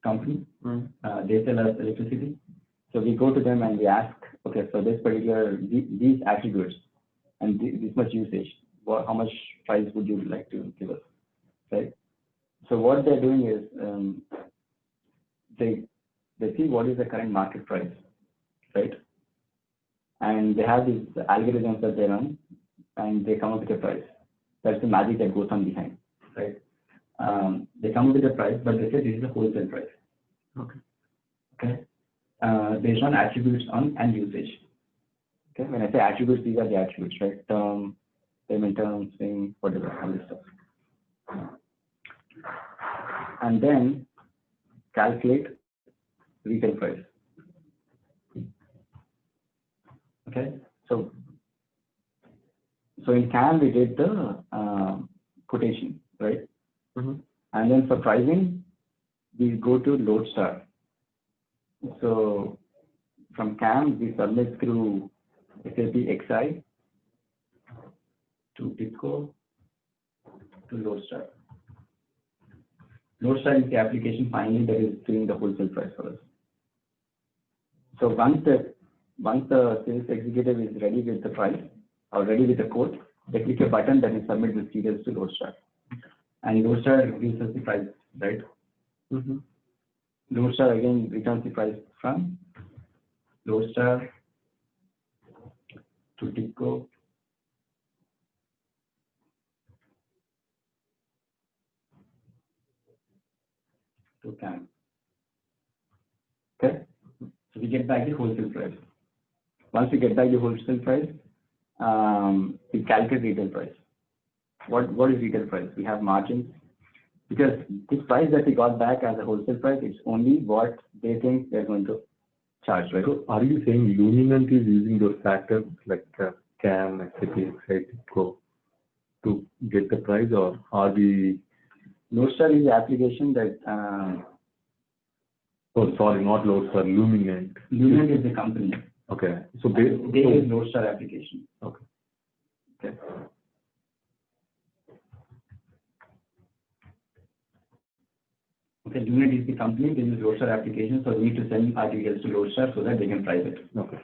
company. They sell us electricity. So we go to them and we ask, okay, so this particular, these attributes and this much usage, how much price would you like to give us, right? So what they're doing is they see what is the current market price, right? And they have these algorithms that they run and they come up with a price. That's the magic that goes on behind, right? They come up with a price, but they say this is a wholesale price. Okay. Based on attributes and usage. Okay. When I say attributes, these are the attributes, right? Term, payment terms, thing, whatever, all this stuff. And then calculate retail price. Okay. So in CAM we did the quotation, right? And then for pricing, we go to Lodestar. So from CAM, we submit through SAP XI to TIBCO to Lodestar. Lodestar is the application finally that is doing the wholesale price for us. So once the sales executive is ready with the price or ready with the quote, they click a button that will submit the details to Lodestar. And Lodestar gives us the price, right? Lodestar again returns the price from Lodestar to TIBCO to CAM. Okay, so we get back the wholesale price. Once we get back the wholesale price, we calculate retail price. What is retail price? We have margins. Because this price that we got back as a wholesale price is only what they think they're going to charge, right? So are you saying Luminant is using those factors like CAM, SAP, TIBCO to get the price, or are we? Lodestar is the application that. Oh, sorry, not Lodestar, Luminant. Luminant is the company. Okay. So they use Lodestar application. Okay. Okay. Okay, Luminant is the company, they use Lodestar application, so we need to send our details to Lodestar so that they can price it. Okay.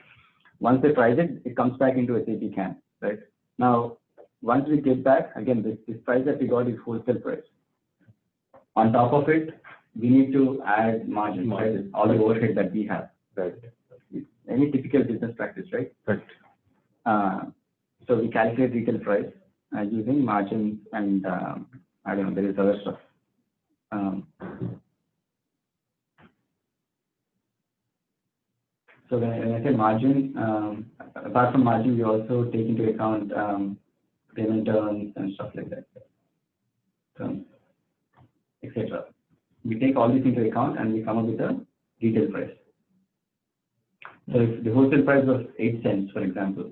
Once they price it, it comes back into SAP CAM, right? Now, once we get back, again, this price that we got is wholesale price. On top of it, we need to add margin, right? All the overhead that we have. Right. Any typical business practice, right? Right. So we calculate retail price using margins and I don't know, there is other stuff. So when I say margin, apart from margin, we also take into account payment terms and stuff like that, etc. We take all this into account and we come up with a retail price. So if the wholesale price was 8 cents, for example,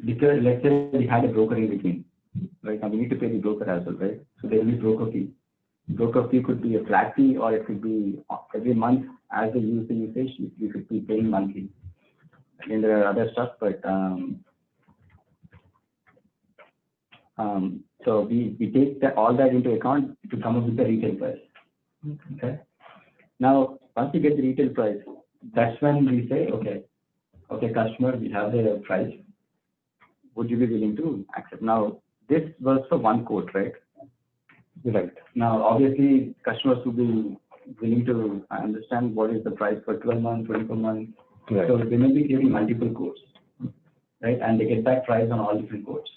because let's say we had a broker in between, right? Now we need to pay the broker as well, right? So there will be broker fee. Broker fee could be a flat fee, or it could be every month as they use the usage, you could be paying monthly. Again, there are other stuff, but so we take all that into account to come up with the retail price. Okay. Now, once we get the retail price, that's when we say, okay, customer, we have the price. Would you be willing to accept? Now, this was for one quote, right? Right. Now, obviously, customers will be willing to understand what is the price for 12 months, 24 months. Right. So they may be giving multiple quotes, right? And they get back price on all different quotes.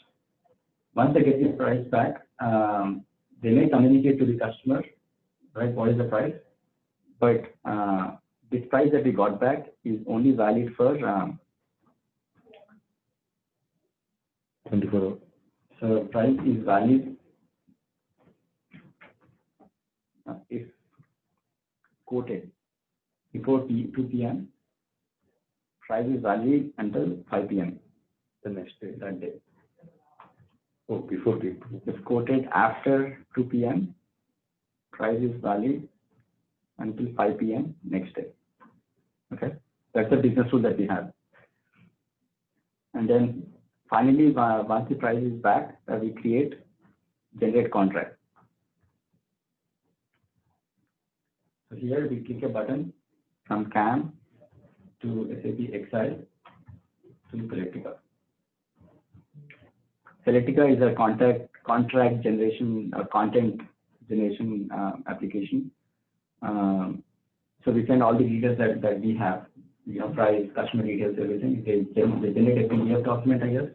Once they get the price back, they may communicate to the customer, right, what is the price, but this price that we got back is only valid for 24 hours. so price is valid if quoted before 2 p.m. Price is valid until 5 p.m. The next day. that day. Oh, before the. If quoted after 2 p.m., price is valid until 5 p.m. next day. Okay, that's the business rule that we have. And then finally, once the price is back, we generate contract. So here we click a button from CAM to SAP Exile to Selectica. Selectica is a contract generation or content generation application. So we send all the details that we have, price, customer details, everything. They generate a PDF document, I guess.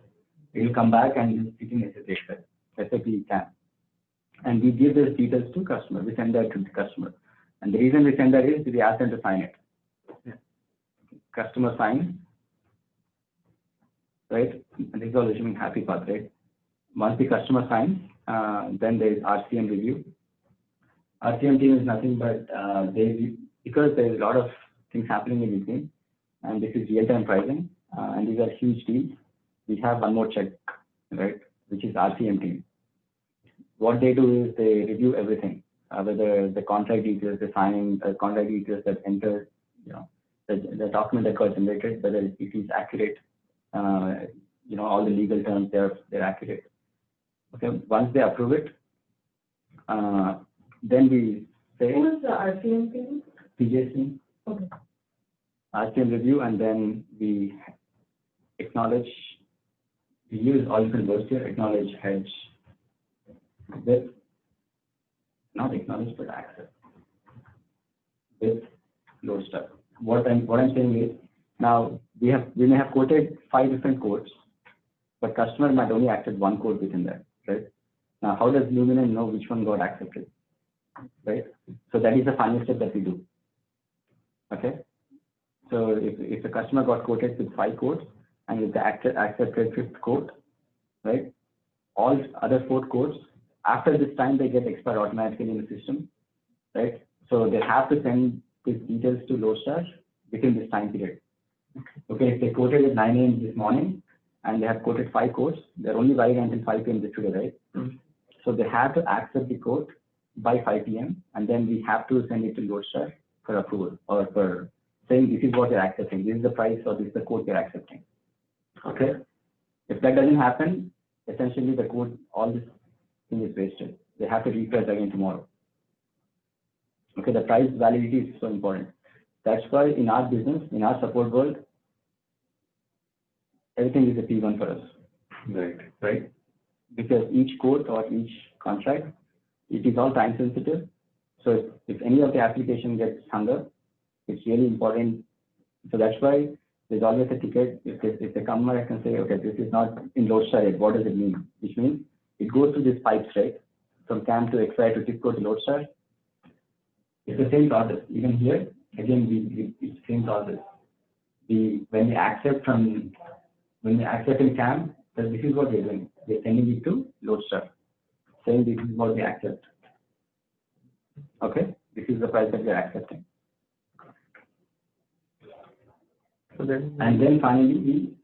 It will come back and you sit in SAP Excel, SAP CAM. And we give those details to customer. We send that to the customer. And the reason we send that is we ask them to sign it. Yeah. Customer signs, right? And this is all assuming happy path, right? Once the customer signs, then there is RCM review. RCM team is nothing but because there is a lot of things happening in between, and this is real-time pricing, and these are huge deals. We have one more check, right, which is RCM team. What they do is they review everything, whether the contract details, the signing, contract details that entered, the document that got generated, whether it is accurate, all the legal terms, they're accurate. Okay, once they approve it, then we say. Who is the RCM team? PJC. Okay. RCM review, and then we acknowledge. We use Oracle words here, acknowledge, hedge, with, not acknowledge, but accept with Lodestar. What I'm saying is, now we may have quoted 5 different quotes, but customer might only accept 1 quote within that, right? Now, how does Luminant know which one got accepted, right? So that is the final step that we do. Okay. So if the customer got quoted with 5 quotes, and if they accepted 5th quote, right? All other 4 quotes, after this time, they get expired automatically in the system, right? So they have to send these details to Lodestar within this time period. Okay, if they quoted at 9 a.m. this morning, and they have quoted 5 quotes, they're only valid until 5 p.m. this today, right? Mm-hmm. So they have to accept the quote by 5 p.m. and then we have to send it to Lodestar for approval or for saying this is what you're accepting, this is the price or this is the quote you're accepting. Okay. If that doesn't happen, essentially the quote, all this thing is wasted. They have to refresh again tomorrow. Okay, the price validity is so important. That's why in our business, in our support world, everything is a P1 for us. Right? Because each quote or each contract, it is all time sensitive. So if any of the application gets hung up, it's really important. So that's why there's always a ticket. If the customer can say, okay, this is not in Lodestar yet, what does it mean? Which means it goes through these pipes, right? From CAM to XY to TIPCO to Lodestar. It's the same process. Even here, again, it's the same process. When we accept in CAM, that this is what we're doing. We're sending it to Lodestar, saying this is what we accept. Okay, this is the price that we're accepting. So then, and then finally, we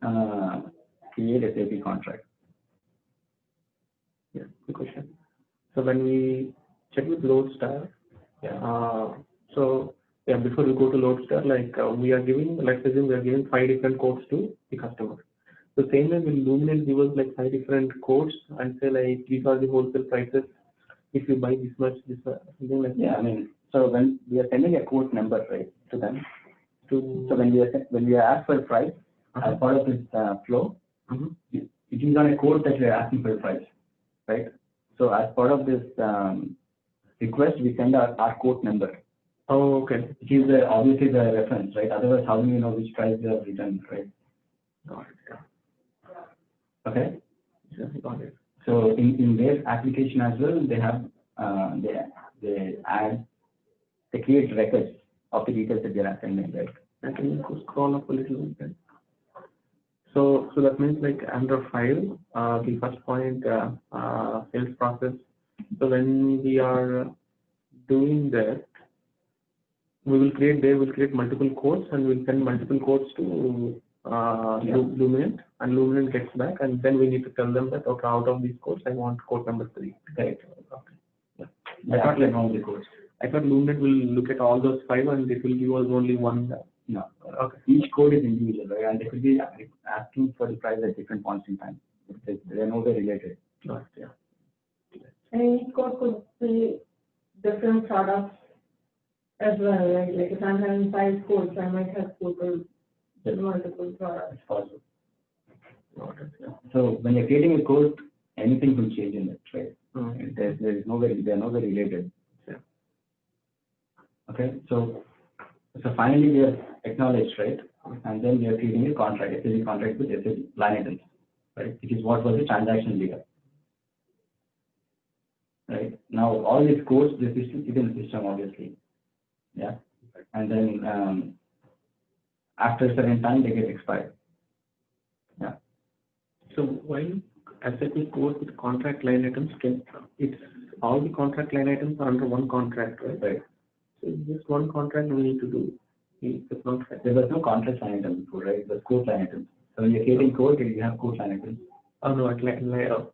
create a SAP contract. Yeah, good question. So when we check with Lodestar, before we go to Lodestar, we are giving, let's assume we are giving 5 different quotes to the customer. The same way will Luminant give us 5 different quotes and say these are the wholesale prices. If you buy this much, something like that. Yeah, I mean, so when we are sending a quote number, right, to them. So when we are asked for a price, as part of this flow, it is on a quote that we are asking for a price, right? So as part of this request, we send our quote number. Oh, okay. It is obviously the reference, right? Otherwise, how do you know which price they have written, right? Got it. Yeah. Okay. Yeah, got it. So in their application as well, they have they create records of the details that they're assigning, right? I can go scroll up a little bit. So that means like under file, the first point, sales process. So when we are doing that, they will create multiple codes and we'll send multiple codes to Luminant, and Luminant gets back, and then we need to tell them that, okay, out of these codes, I want code number 3. Correct. Okay. Yeah. I I thought Luminant will look at all those 5 and it will give us only one. No. Okay. Each code is individual, right? And they could be asking for the price at different points in time. They are nowhere related. Right. Yeah. And each code could be different products as well, right? Like if I'm having 5 codes, I might have total multiple products. It's possible. Got it. Yeah. So when you're creating a code, anything will change in it, right? Mm. There is nowhere, they are nowhere related. Yeah. Okay, so finally we have acknowledged, right? And then we are creating a contract, SAP contract with SAP line items, right? Which is what was the transaction data. Right? Now all these codes, the system is in the system, obviously. Yeah. And then after a certain time they get expired. Yeah. So while SAP code with contract line items it's all the contract line items are under one contract, right? Right. So just one contract we need to do. The contract. There was no contract line item before, right? It was code line items. So when you're creating code, you have code line items. Oh no, at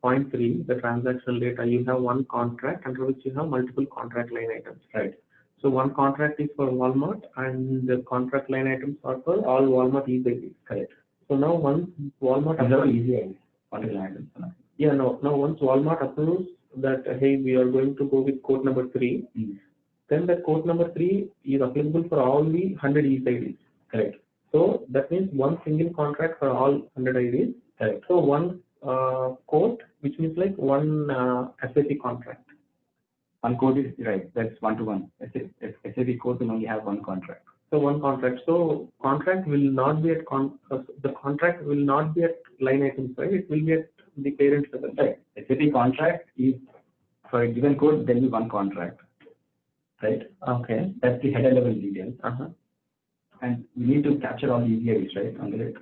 point 3, the transactional data, you have one contract under which you have multiple contract line items. Right. So one contract is for Walmart and the contract line items are for all Walmart e-babies. Correct. So now once Walmart These are easy contract line items. Yeah, no. Now once Walmart approves that, hey, we are going to go with code number 3, then that code number 3 is applicable for all the 100 e-IDs. Correct. So that means one single contract for all 100 IDs. Correct. So one code, which means like one SAP contract. One code is right. That's 1-to-1. SAP code will only have one contract. So one contract. So contract will not be at the contract will not be at line items, right? It will be at the parent level. Right. SAP contract is for a given code. There will be one contract. Right. Okay. That's the header level details. And we need to capture all the EDIs, right, under it.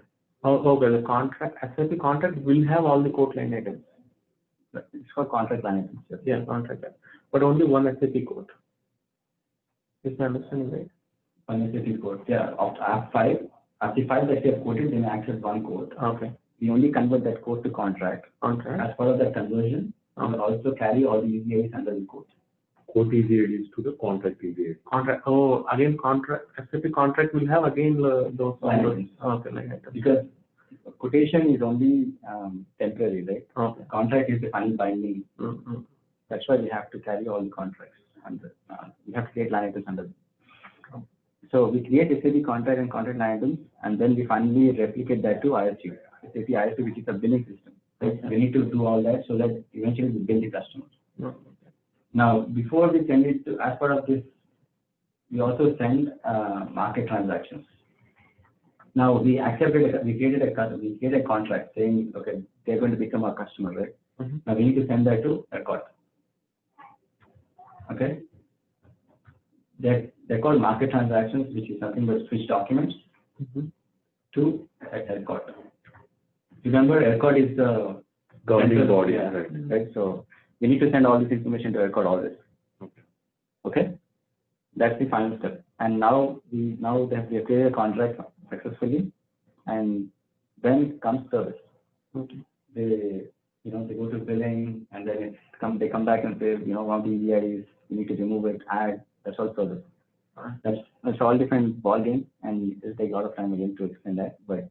Oh, okay. The contract, SAP contract will have all the code line items. It's called contract line items. Yes. Yeah, contract, but only one SAP code. Is my understanding right? One SAP code. Yeah. After 5 that you have quoted, then access one code. Okay. We only convert that code to contract. As part of that conversion, we will also carry all the EDIs under the code. Code EDIs to the contract EDIs. Contract. Oh, again, contract. SAP contract will have again those line items. Okay, line items. Because quotation is only temporary, right? Okay. Contract is the final binding. That's why we have to carry all the contracts under. We have to create line items under. So we create SAP contract and contract line items, and then we finally replicate that to ISU. SAP ISU, which is a billing system. Right? We need to do all that so that eventually we bill the customers. Now, before we send it to, as part of this, we also send market transactions. Now we created a contract saying, okay, they're going to become our customer, right? Now we need to send that to ERCOT. Okay. They're called market transactions, which is nothing but switch documents to ERCOT. Remember, ERCOT is the governing body, right? So we need to send all this information to ERCOT always. Okay. That's the final step. And now we have created a contract successfully, and then comes service. They go to billing, and then they come back and say, one of the EDIs, we need to remove it, add. That's all service. That's all different ball game, and it'll take a lot of time again to explain that. But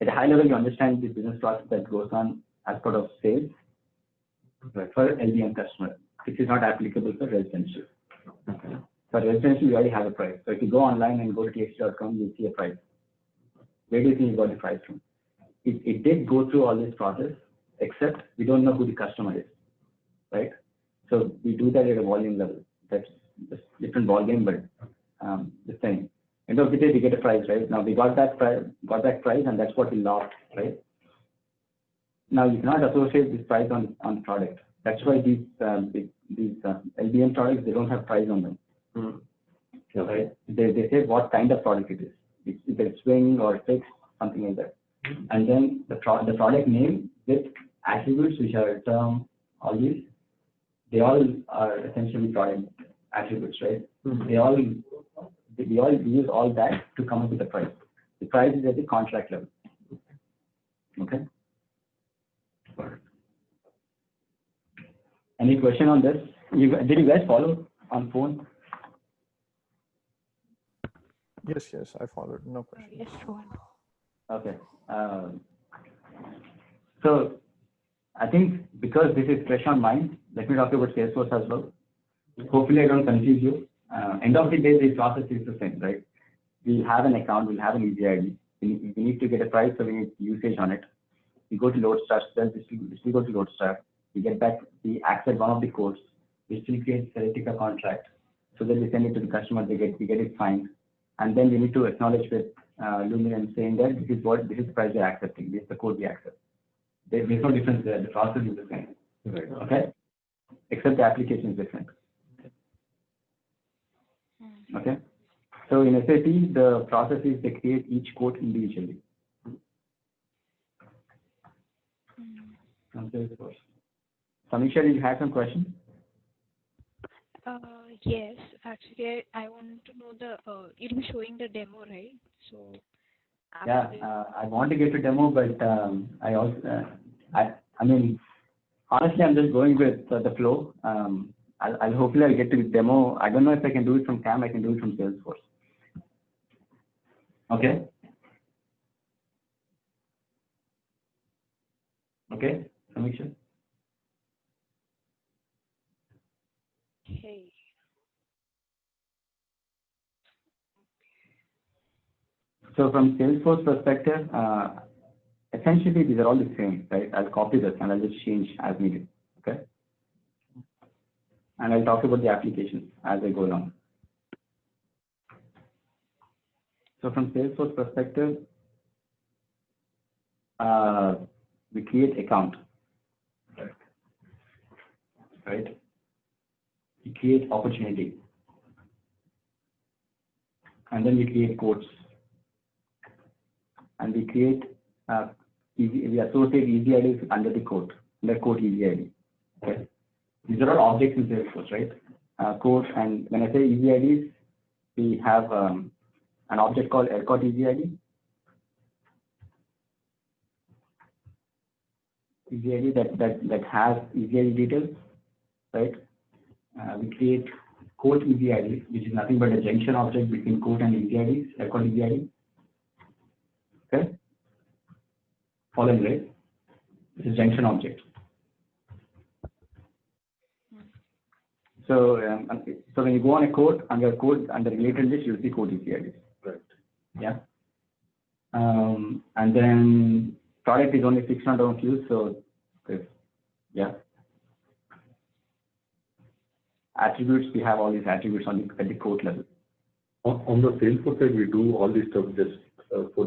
at a high level, you understand the business process that goes on as part of sales for LBM customer, which is not applicable for residential. Okay. For residential, you already have a price. So if you go online and go to txt.com, you see a price. Where do you think you got the price from? It did go through all this process, except we don't know who the customer is, right? So we do that at a volume level. That's a different ball game, but the same. End of the day, we get a price, right? Now we got that price, and that's what we lost, right? Now you cannot associate this price on the product. That's why these these LBM products, they don't have price on them. Right? They say what kind of product it is. If it's swing or fixed, something like that. And then the product name with attributes which are term, all these, they all are essentially product attributes, right? We all use all that to come up with the price. The price is at the contract level. Okay. Any question on this? Did you guys follow on phone? Yes, I followed. No question. Yes, one. Okay. So I think because this is fresh on mind, let me talk about Salesforce as well. Hopefully I don't confuse you. End of the day, the process is the same, right? We have an account, we'll have an easy ID. We need to get a price, so we need usage on it. We go to Lodestar, we still go to Lodestar. We get back, we accept one of the codes. We still create Celestica contract. So then we send it to the customer, we get it signed. And then we need to acknowledge with Lumen saying that this is the price we're accepting, this is the code we accept. There's no difference there, the process is the same. Right. Okay? Except the application is different. Okay? So in SAP, the process is they create each code individually. From Salesforce. Samisha, did you have some questions? Yes, actually, I want to know you'll be showing the demo, right? So. Yeah, I want to get to demo, but I also, I mean, honestly, I'm just going with the flow. I'll hopefully get to the demo. I don't know if I can do it from CAM. I can do it from Salesforce. Okay. Okay, Samisha. Okay. So from Salesforce perspective, essentially these are all the same, right? I'll copy this and I'll just change as needed. Okay. And I'll talk about the applications as I go along. So from Salesforce perspective, we create account, right? We create opportunity, and then we create codes, and we create we associate easy IDs under the code, under code easy ID. Okay. These are all objects in Salesforce, right? Code, and when I say easy IDs, we have an object called ERCOT easy ID. Easy ID that has easy ID details, right? We create code easy ID, which is nothing but a junction object between code and easy IDs, ERCOT easy ID. Okay? Following, right? This is junction object. So, so when you go on a code under related list, you'll see code easy IDs. Right. Yeah. And then product is only 600 on queues, so yeah. Attributes, we have all these attributes at the code level. On the Salesforce side, we do all this stuff just for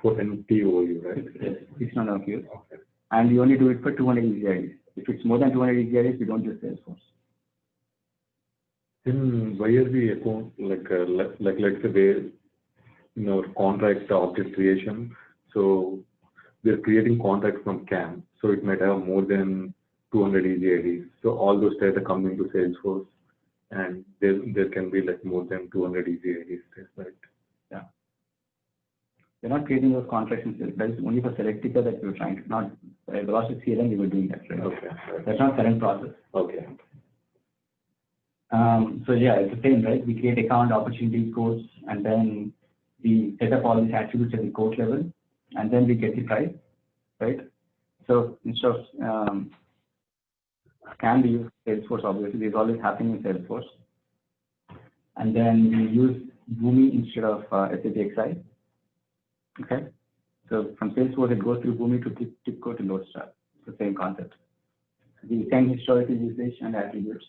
NTOU, right? Yes, 600 on queues. Okay. And we only do it for 200 easy IDs. If it's more than 200 easy IDs, we don't use Salesforce. Then why are we account like let's say in our contract object creation, so we're creating contracts from CAM, so it might have more than 200 easy IDs. So all those data come into Salesforce, and there can be like more than 200 easy IDs, right? Yeah. We're not creating those contracts in Salesforce. That is only for Celestica that we're trying to, not Velocity CRM, we were doing that, right? Okay. That's not current process. Okay. So yeah, it's the same, right? We create account, opportunity, codes, and then we set up all these attributes at the code level, and then we get the price, right? So instead of can we use Salesforce, obviously, this is always happening in Salesforce. And then we use Boomi instead of SAP XI. Okay. So from Salesforce, it goes through Boomi to TIBCO to Lodestar. It's the same concept. We send historical usage and attributes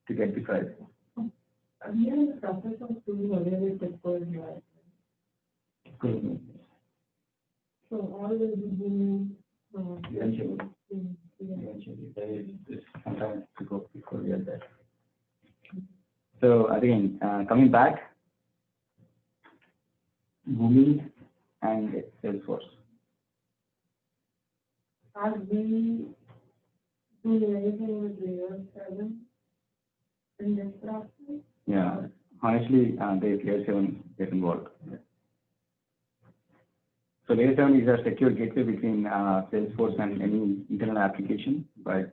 to get the price. We are in the process of doing away with TIBCO environment. Good. So all will be doing Eventually. Eventually, there is some time to go before we are there. So again, coming back, Boomi and Salesforce. Are we doing anything with layer 7 in this process? Yeah, honestly, there's layer 7 get involved. So layer 7 is a secure gateway between Salesforce and any internal application, but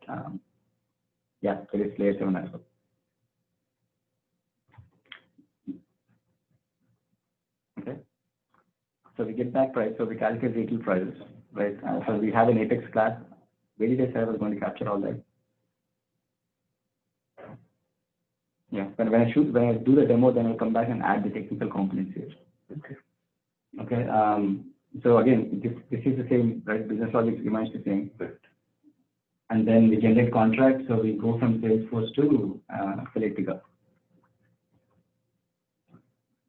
yeah, there is layer 7 as well. Okay. So we get back price, so we calculate retail prices, right? So we have an Apex class. Very day server is going to capture all that. Yeah, when I do the demo, then I'll come back and add the technical components here. Okay. Okay. So again, this is the same, right? Business logic remains the same. And then we generate contract, so we go from Salesforce to Selectica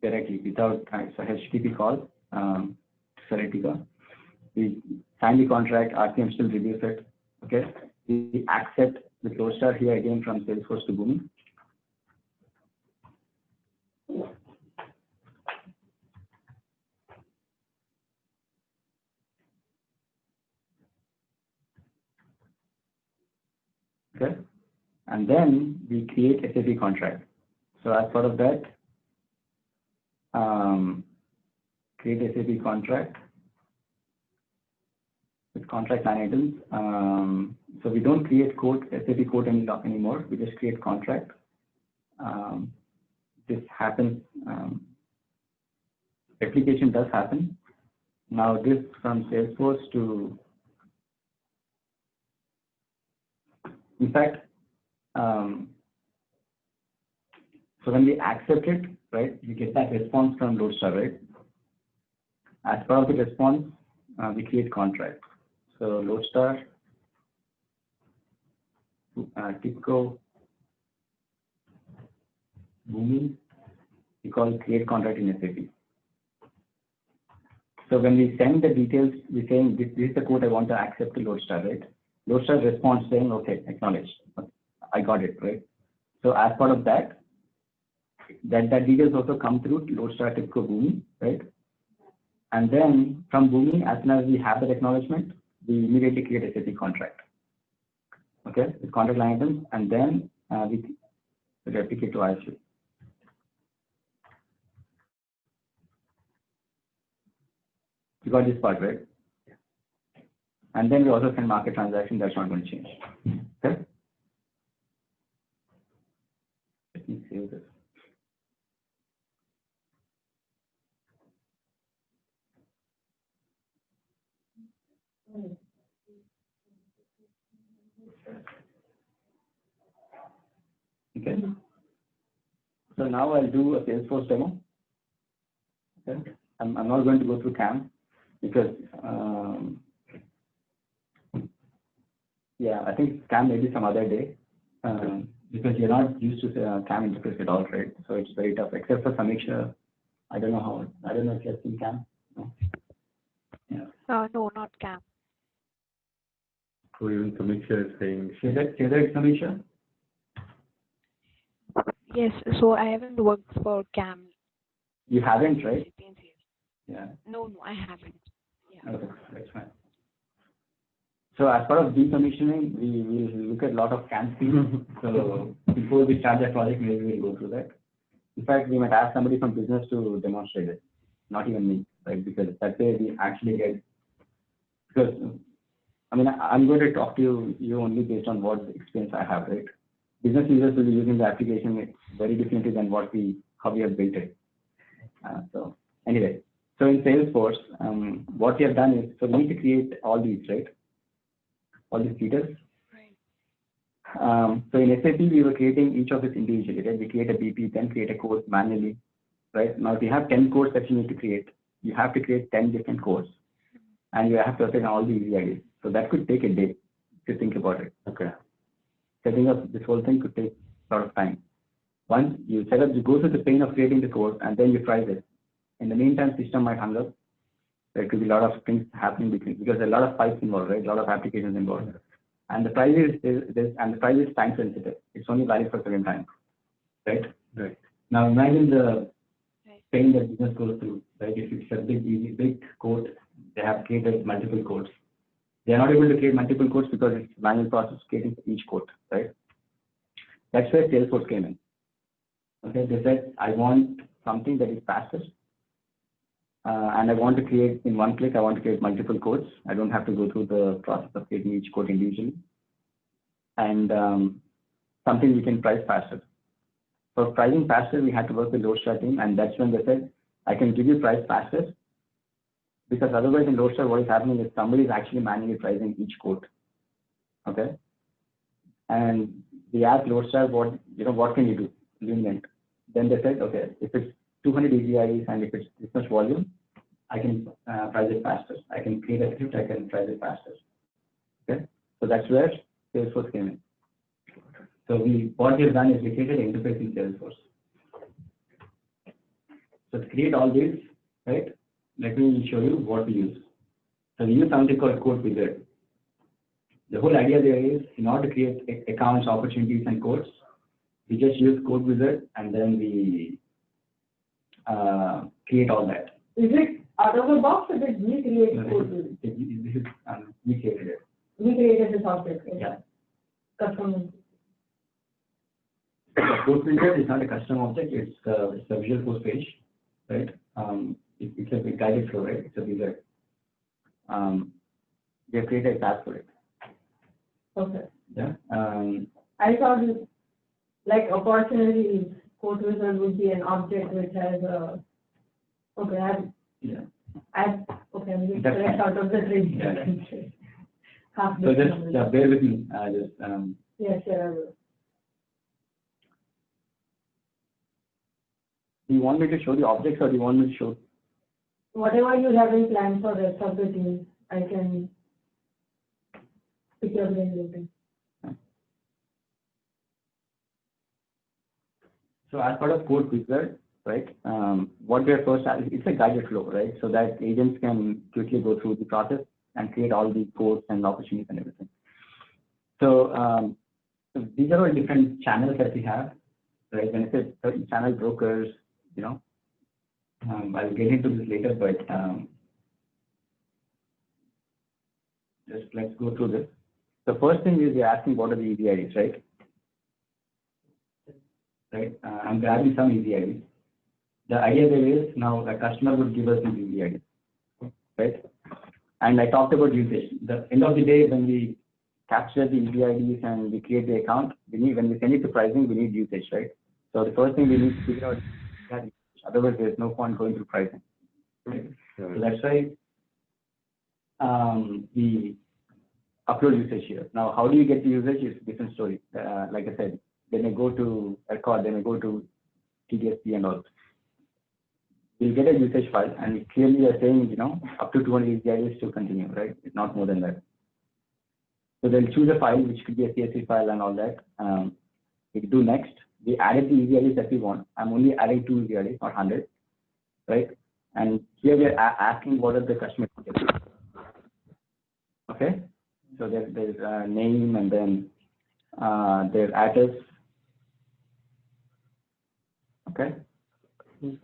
directly without so HTTP call to Selectica. We sign the contract, RCM still reviews it. Okay. We accept the Lodestar here again from Salesforce to Boomi. Okay. And then we create SAP contract. So as part of that, create SAP contract with contract line items. So we don't create code, SAP code anymore. We just create contract. This happens. Replication does happen. Now this from Salesforce to, in fact, so when we accept it, right, we get that response from Lodestar, right? As part of the response, we create contract. So Lodestar, TIBCO, Boomi, we call create contract in SAP. So when we send the details, we saying this is the code I want to accept to Lodestar, right? Lodestar responds saying, okay, acknowledge. I got it, right? So as part of that, that details also come through Lodestar, TIBCO, Boomi, right? And then from Boomi, as soon as we have that acknowledgement, we immediately create a SAP contract. Okay, with contract line items, and then we replicate to ISU. You got this part, right? And then we also send market transaction. That's not going to change. Okay. Let me save this. Okay. So now I'll do a Salesforce demo. Okay. I'm not going to go through CAM because yeah, I think CAM maybe some other day because you're not used to CAM interface at all, right? So it's very tough, except for Samiksha. I don't know if you have seen CAM. No. Yeah. No, not CAM. So even Samiksha is saying. Say that, Samiksha. Yes, so I haven't worked for CAM. You haven't, right? Yeah. No, I haven't. Yeah. Okay, that's fine. So as part of decommissioning, we look at a lot of CAM speed. So before we start that project, maybe we'll go through that. In fact, we might ask somebody from business to demonstrate it, not even me, right? Because that way we actually get, because I mean, I'm going to talk to you only based on what experience I have, right? Business users will be using the application very differently than how we have built it. So anyway, so in Salesforce, what we have done is, so we need to create all these, right? All these features. Right. So in SAP, we were creating each of this individually, right? We create a BP, then create a course manually, right? Now, if you have 10 cores that you need to create, you have to create 10 different cores, and you have to assign all the EIDs. So that could take a day to think about it. Okay. Setting up this whole thing could take a lot of time. Once you set up, you go through the pain of creating the code, and then you try this. In the meantime, system might hang up. There could be a lot of things happening between, because there are a lot of pipes involved, right? A lot of applications involved. and the price is time sensitive. It's only valid for a certain time, right? Right. Now imagine the Right. pain that business goes through, right? If it's a big quote, they have created multiple quotes. They are not able to create multiple quotes because it's a manual process creating each quote, right? That's where Salesforce came in. Okay, they said, I want something that is faster, and I want to create in one click. I want to create multiple quotes. I don't have to go through the process of creating each quote individually, and something we can price faster. For pricing faster, we had to work with Lodestar team, and that's when they said, I can give you price faster, because otherwise in Lodestar, what is happening is somebody is actually manually pricing each quote. Okay, and we asked Lodestar, what can you do? Lenient. Then they said, okay, if it's 200 EGIs and if it's this much volume, I can price it faster. I can create a script, I can price it faster. Okay, so that's where Salesforce came in. So what we've done is we created an interface in Salesforce. So to create all this, right, let me show you what we use. So we use something called Quote Wizard. The whole idea there is, in order to create accounts, opportunities, and quotes, we just use Quote Wizard, and then we create all that. Is it out of the box or did we create code? We created it. We created this object, right? Yeah. Custom. Quote Wizard is not a custom object, it's a visual post page, right? It's a guided flow, right? It's a wizard. We have created a tab for it. Okay. Yeah. I thought like opportunities, Quote Wizard would be an object which has a, okay, I'm just That's correct fine. out of the trade. Yeah. Half So the just bear with me. Yes, sir, I will. Do you want me to show the objects or do you want me to show? Whatever you have in plan for rest of the team, I can pick your brain later. So as part of Quote Wizard, right, what we are first, it's a guided flow, right? So that agents can quickly go through the process and create all the quotes and opportunities and everything. So these are all different channels that we have, right? When I say certain channel brokers, I'll get into this later, but just let's go through this. The first thing is you're asking what are the EDIs, right? Right. I'm grabbing some EDIs. The idea there is now a customer would give us these EDIs, right? And I talked about usage. The end of the day, when we capture the EDIs and we create the account, when we send it to pricing, we need usage, right? So the first thing we need to figure out is that usage. Otherwise, there's no point going through pricing. Right? So that's why we upload usage here. Now, how do you get the usage? It's a different story. Like I said, they may go to ERCOT, they may go to TDSP and all. We'll get a usage file, and we clearly are saying, up to 200 EDIs to continue, right? It's not more than that. So they'll choose a file, which could be a CSV file and all that. We do next. We added the EDIs that we want. I'm only adding 2 EDIs, not 100, right? And here we are asking what are the customer details. Okay? So there's a name and then their address. Okay?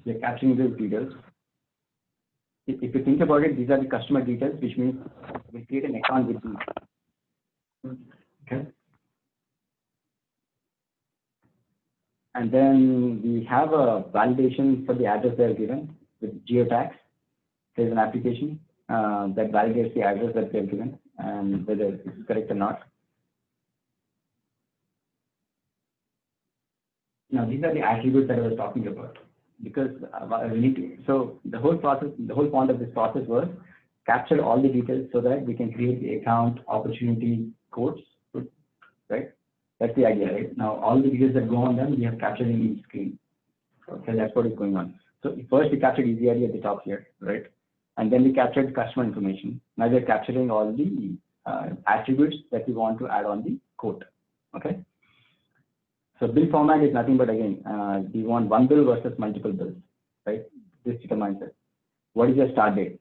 We're capturing these details. If you think about it, these are the customer details, which means we create an account with these. Okay? And then we have a validation for the address they're given with geotags. There's an application that validates the address that they're given and whether it's correct or not. Now, these are the attributes that I was talking about. Because we need to, so the whole point of this process was capture all the details so that we can create the account, opportunity, quotes, right? That's the idea, right? Now, all the details that go on them, we have captured in each screen. Okay, that's what is going on. So first we captured EDI at the top here, right? And then we captured customer information. Now we're capturing all the attributes that we want to add on the quote, okay? So bill format is nothing but, again, we want one bill versus multiple bills, right? This determines it. What is your start date?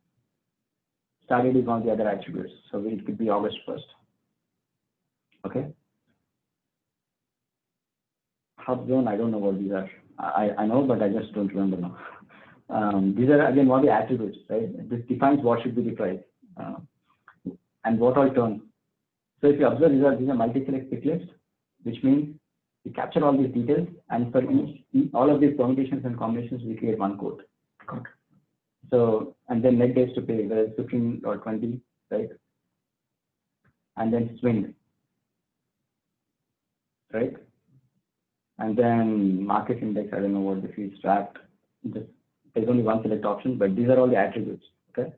Start date is one of the other attributes. So it could be August 1st. Okay. Hub zone, I don't know what these are. I know, but I just don't remember now. These are again what the attributes, right? This defines what should be the price and what all terms. So if you observe, these are multi-select pick lists, which means we capture all these details, and for all of these permutations and combinations, we create one quote. So, and then net days to pay, whether it's 15 or 20, right? And then swing, right? And then market index, I don't know what this is, tracked. There's only one select option, but these are all the attributes, okay?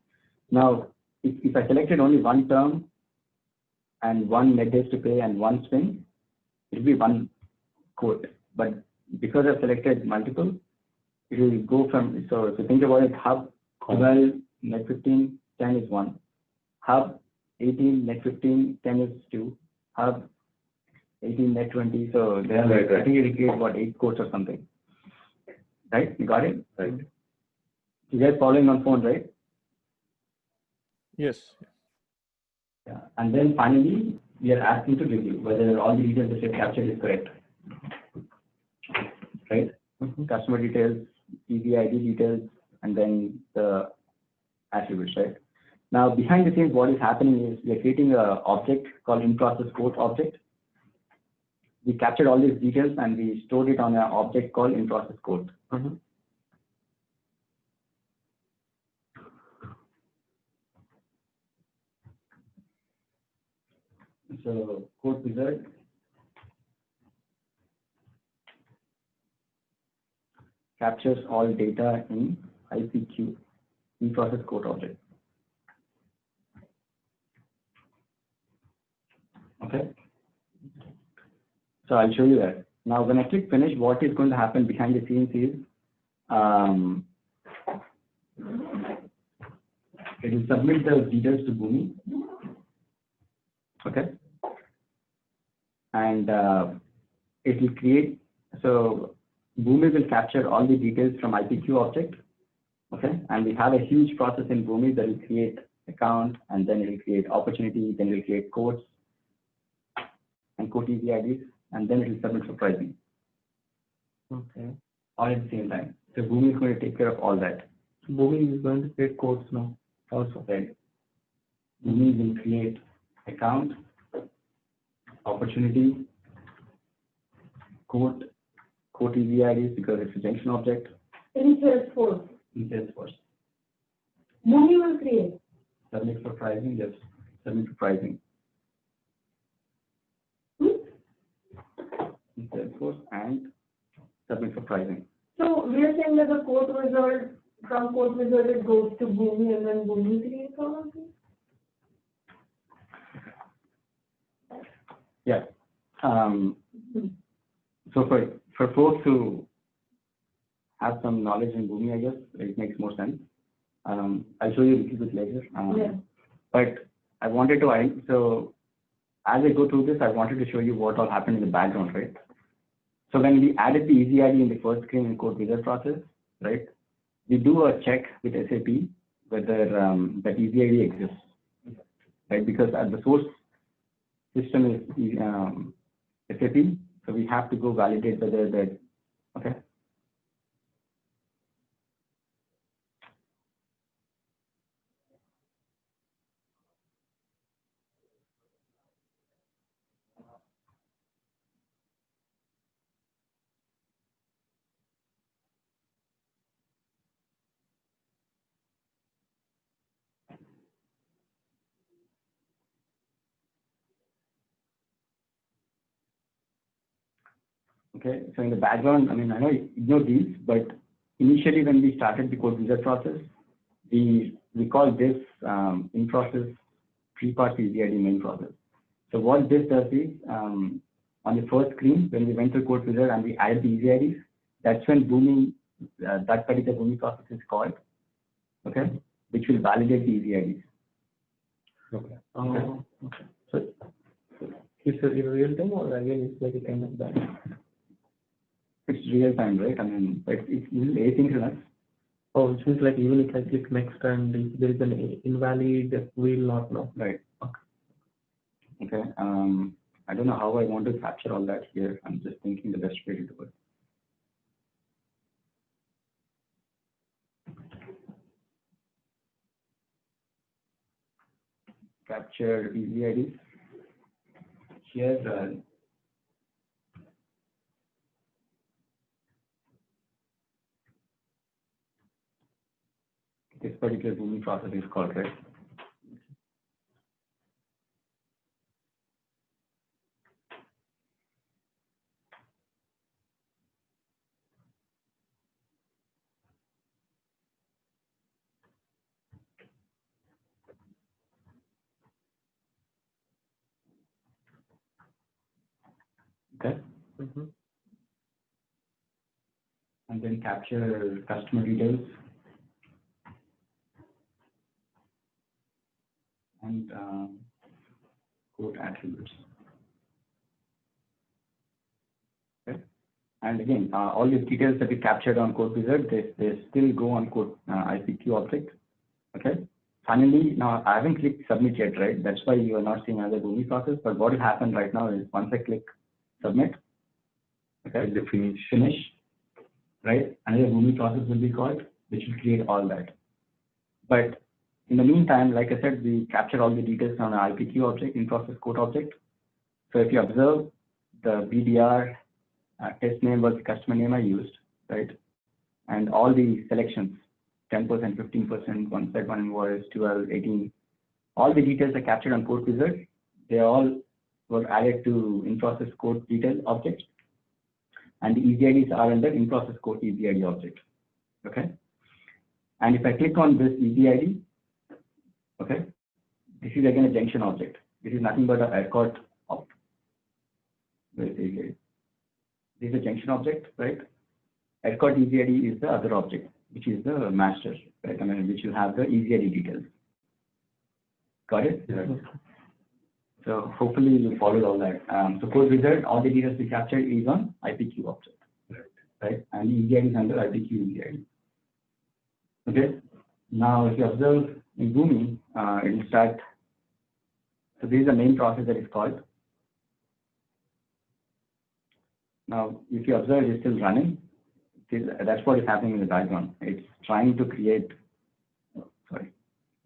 Now, if I selected only one term and one net days to pay and one swing, it will be one quote. But because I've selected multiple, it will go from, so think about it, hub 12, net 15, 10 is 1. Hub 18, net 15, 10 is 2. Hub 18, net 20, so there are like, I think you create about 8 quotes or something. Right? You got it? Right. You guys following on phone, right? Yes. Yeah. And then finally, we are asking to review whether all the details that you captured is correct. Right? Customer details, EBID details, and then the attributes, right? Now, behind the scenes, what is happening is we are creating an object called in-process quote object. We captured all these details and we stored it on an object called in-process quote. So quote wizard captures all data in IPQ, in-process quote object. Okay. So I'll show you that. Now, when I click finish, what is going to happen behind the scenes is it will submit the details to Boomi. Okay. And it will create, so Boomi will capture all the details from IPQ object. Okay. And we have a huge process in Boomi that will create account, and then it will create opportunity, then it will create quotes and quote EBIDs, and then it will submit for pricing. Okay. All at the same time. So Boomi is going to take care of all that. So Boomi is going to create codes now also. Right. Boomi will create account, opportunity, quote EBIDs because it's a junction object. In Salesforce. In Salesforce. Boomi will create. Submit for pricing, yes. Submit for pricing. In Salesforce and submit for pricing. So we are saying that the quote wizard, from quote wizard it goes to Boomi and then Boomi creates all of these? Yeah. So for folks who have some knowledge in Boomi, I guess it makes more sense. I'll show you a little bit later. Yeah. But I wanted to, so as I go through this, I wanted to show you what all happened in the background, right? So when we added the EasyID in the first screen in quote wizard process, right, we do a check with SAP whether that EasyID exists, right? Because at the source system is SAP, so we have to go validate whether that, okay. Okay, so in the background, I mean, I know you ignore these, but initially when we started the quote wizard process, we call this in-process pre-parse EasyID main process. So what this does is, on the first screen, when we went to quote wizard and we added the EasyIDs, that's when Boomi, that particular Boomi process is called, okay, which will validate the EasyIDs. Okay. Okay. So it's a real time or again it's like a kind of that? It's real time, right? I mean, it's asynchronous. Oh, which means like even if I click next and if there is an invalid, we'll not know. Right. Okay. Okay. I don't know how I want to capture all that here. I'm just thinking the best way to do it. Capture easy IDs. Here, this particular Boomi process is called, right? Okay. And then capture customer details and quote attributes. Okay. And again, all these details that we captured on Code Wizard, they still go on Code IPQ object. Okay. Finally, now I haven't clicked submit yet, right? That's why you are not seeing another Boomi process. But what will happen right now is once I click submit, okay, the finish, right? Another Boomi process will be called, which will create all that. But in the meantime, like I said, we capture all the details on an IPQ object, in-process quote object. So if you observe, the BDR test name was the customer name I used, right? And all the selections, 10%, 15%, one set, one invoice, 12, 18, all the details are captured on Code Wizard. They all were added to in-process code detail object. And the EasyIDs are under in-process code EasyID object, okay? And if I click on this EasyID, okay, this is again a junction object. This is nothing but a ERCOT object. This is a junction object, right? ERCOT EasyID is the other object, which is the master, right? I mean, which will have the EasyID details. Got it? Yeah. So hopefully you followed all that. So Code Wizard, all the details we captured is on IPQ object, right? And the EasyID is under IPQ EasyID. Okay. Now, if you observe in Boomi, it will start. So this is the main process that is called. Now, if you observe, it's still running. That's what is happening in the background. It's trying to create.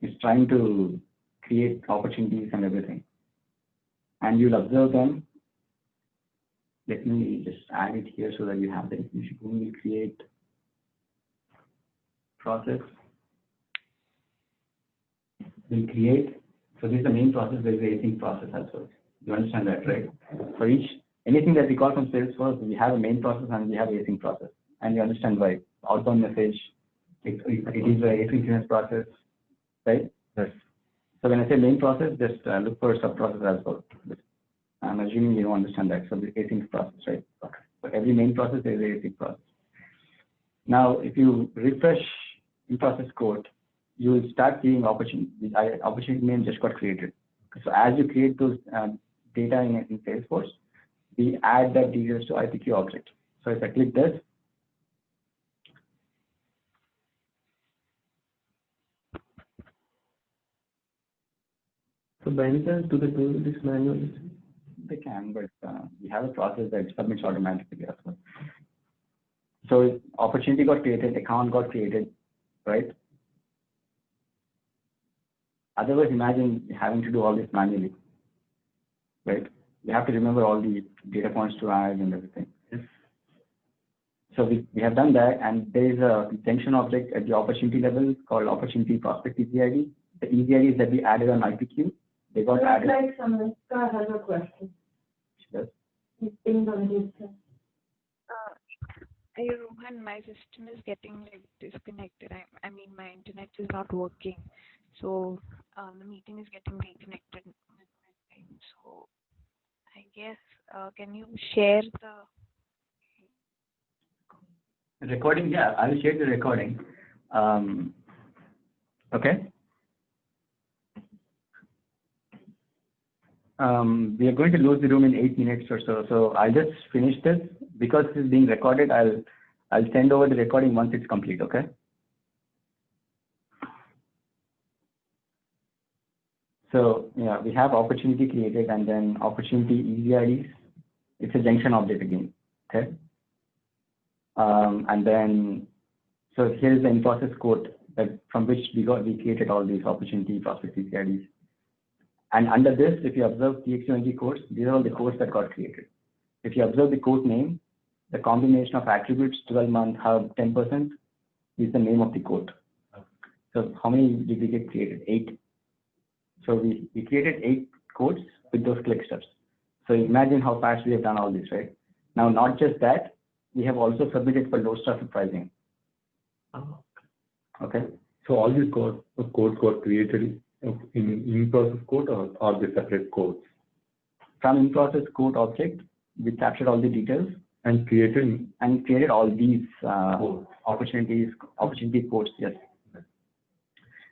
It's trying to create opportunities and everything. And you'll observe them. Let me just add it here so that you have the information. Boomi will create process. Will create. So this is the main process. There is the async process as well. You understand that, right? For anything that we call from Salesforce, we have a main process and we have async process. And you understand why. Outbound message, it is an asynchronous process, right? Yes. So when I say main process, just look for a sub-process as well. I'm assuming you don't understand that. So the async process, right? Okay. So every main process is an async process. Now, if you refresh in-process code, you will start seeing opportunity. Opportunity name just got created. So as you create those data in Salesforce, we add that details to IPQ object. So if I click this, so by any chance, do they do this manually? they can, but we have a process that submits automatically as well. So opportunity got created, account got created, right? Otherwise, imagine having to do all this manually, right? You have to remember all the data points to add and everything. Yes. So we have done that, and there is a junction object at the opportunity level called opportunity prospect EasyID. The EasyIDs that we added on IPQ, they got added. Like Samantha has a question. Yes. It's pinged on his side. Hey Rohan, my system is getting like disconnected. I mean, my internet is not working, so the meeting is getting reconnected with my time. So I guess can you share the Recording? Yeah, I will share the recording. Okay. We are going to lose the room in 8 minutes or so. So I'll just finish this. Because this is being recorded, I'll send over the recording once it's complete, okay? So yeah, we have opportunity created and then opportunity easy IDs. It's a junction object again. Okay. And then, so here's the in-process code that from which we created all these opportunity prospect easy IDs. And under this, if you observe TXUNG codes, these are all the codes that got created. If you observe the code name, the combination of attributes 12 month have 10% is the name of the code. So how many did we get created? 8. So we created 8 codes with those click steps. So imagine how fast we have done all this, right? Now, not just that, we have also submitted for Lodestar for pricing. Okay. So all these codes got created in process code or are they separate codes? From in-process code object, we captured all the details and created all these opportunity codes. Yes.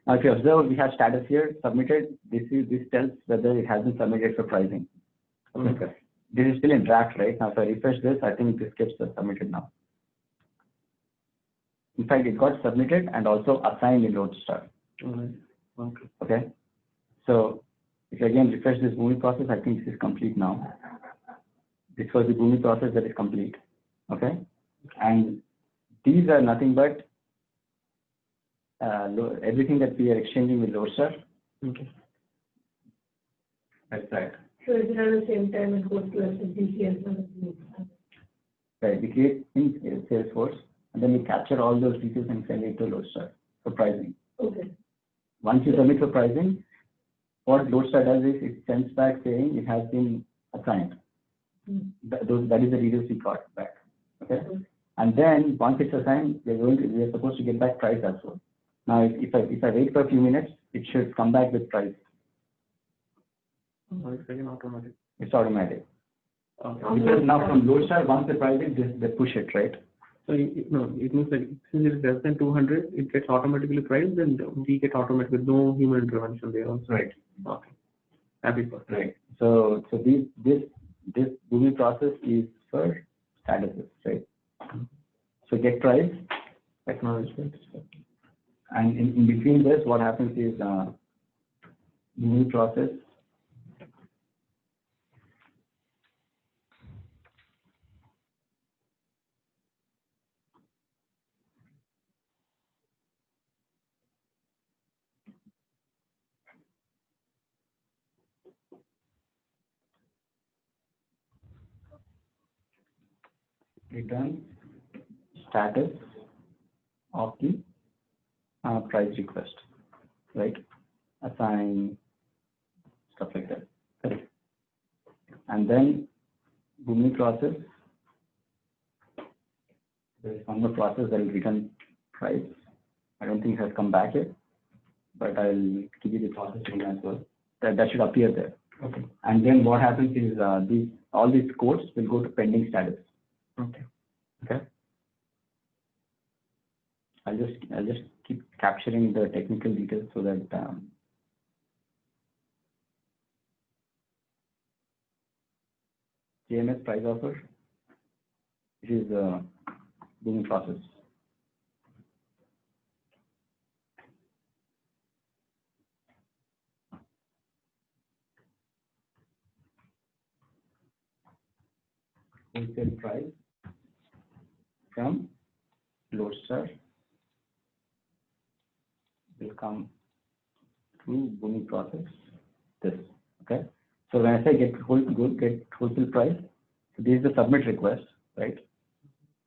Now, if you observe, we have status here submitted. This tells whether it has been submitted for pricing. Okay. This is still in draft, right? Now, if I refresh this, I think this gets submitted now. In fact, it got submitted and also assigned in Lodestar. Okay. So if you again refresh this Boomi process, I think this is complete now. This was the Boomi process that is complete. Okay. And these are nothing but everything that we are exchanging with Lodestar. Okay. That's right. So is it at the same time it goes to SFDC as well as Right. We create in Salesforce and then we capture all those details and send it to Lodestar for pricing. Okay. Once you submit for pricing, what Lodestar does is it sends back saying it has been assigned. That is the details we got back. Okay. And then once it's assigned, we are supposed to get back price as well. Now, if I wait for a few minutes, it should come back with price. It's again automatic. It's automatic. Okay. Because now from Lodestar, once the price is, they push it, right? So it means like since it is less than 200, it gets automatically priced, and we get automatic with no human intervention there also. Right. Okay. Happy for that. Right. So this Boomi process is for statuses, right? So get price, Acknowledgement. and in between this, what happens is Boomi process returns status of the price request, right? Assign stuff like that. Correct. And then Boomi process, there is one more process that will return price. I don't think it has come back yet, but I'll give you the process name as well. That should appear there. Okay. And then what happens is all these codes will go to pending status. Okay. Okay. I'll just keep capturing the technical details so that JMS price offer. This is the Boomi process. Wholesale price from Lodestar will come through Boomi process. This, okay. So when I say get wholesale price, so this is the submit request, right?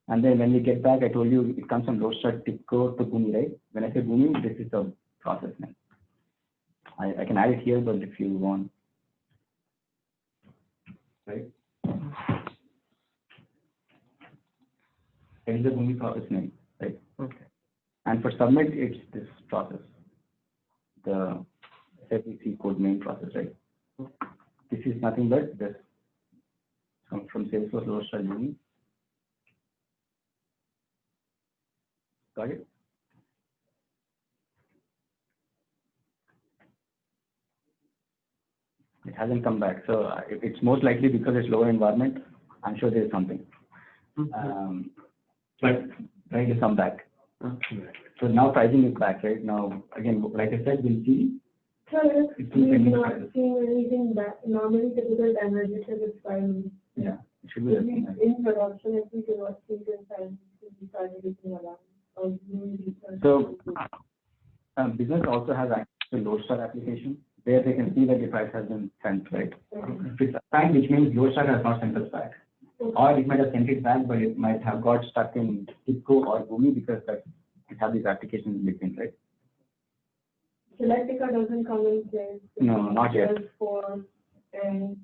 And then when we get back, I told you it comes from Lodestar TIBCO to Boomi, right? When I say Boomi, this is the process name. I can add it here, but if you want, right? That is the Boomi process name, right? Okay. And for submit, it's this process, the SFDC code main process, right? This is nothing but this from Salesforce Lodestar Boomi. Got it? It hasn't come back, so it's most likely because it's lower environment. I'm sure there's something. But trying to come back. Okay. So now pricing is back, right? Now, again, like I said, we'll see So if It's we're pending not files. seeing anything that, normally typical timer just says it's 5 minutes. Yeah, it should be If the we, same. Right? in production, if we do not see it in time, we start getting alarm. Or doing research. So, business also has access to Lodestar application where they can see that the price has been sent, right? If it's assigned, which means Lodestar has not sent us back. Or it might have sent it back, but it might have got stuck in TIBCO or Boomi because that it has these applications in between, right? Selectica doesn't come in place. No, not yet. For and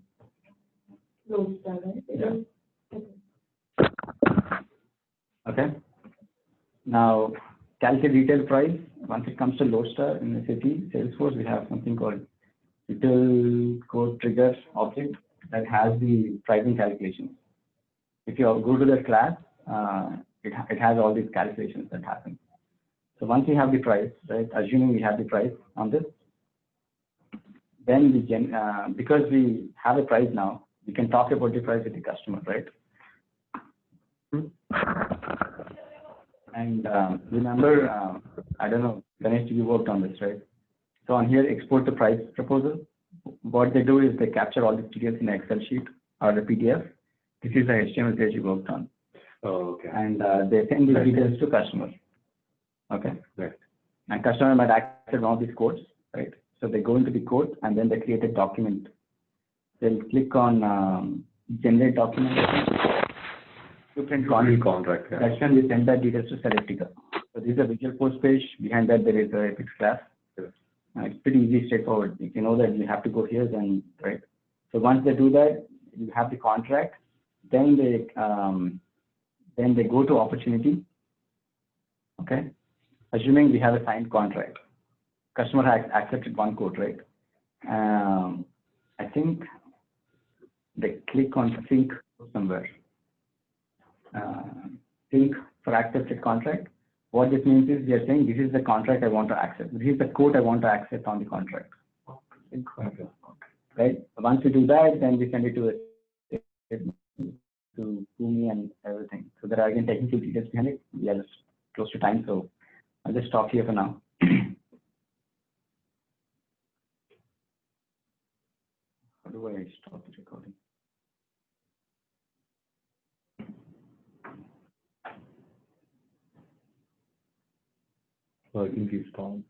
Lodestar, right? Yeah. Okay. Okay. Now, calculate retail price. Once it comes to Lodestar in SAP Salesforce, we have something called retail code trigger object that has the pricing calculations. If you go to the class, it has all these calculations that happen. So once we have the price, right, assuming we have the price on this, then we because we have a price now, we can talk about the price with the customer, right? And remember, I don't know, Ganesh, you worked on this, right? So on here, export the price proposal. What they do is they capture all the details in an Excel sheet or the PDF. This is the HTML page you worked on. Oh, okay. And they send these details to customer. Okay. Right. And customer might access all these codes, right? So they go into the code and then they create a document. They'll click on generate document. To print Contract. Yeah. That's when we send that details to Selectica. So this is a visual post page. Behind that there is a fixed class. Yes. It's pretty easy, straightforward. If you know that you have to go here, then right. So once they do that, you have the contract. Then they go to opportunity. Okay. Assuming we have a signed contract, customer has accepted one quote, right? I think they click on sync somewhere. Sync for accepted contract. What this means is we are saying this is the contract I want to accept. This is the quote I want to accept on the contract. Okay. Right? Once we do that, then we send it to Boomi and everything. So there are again technical details behind it. We are just close to time, so I'll just stop here for now. How do I stop the recording? So I think he's down.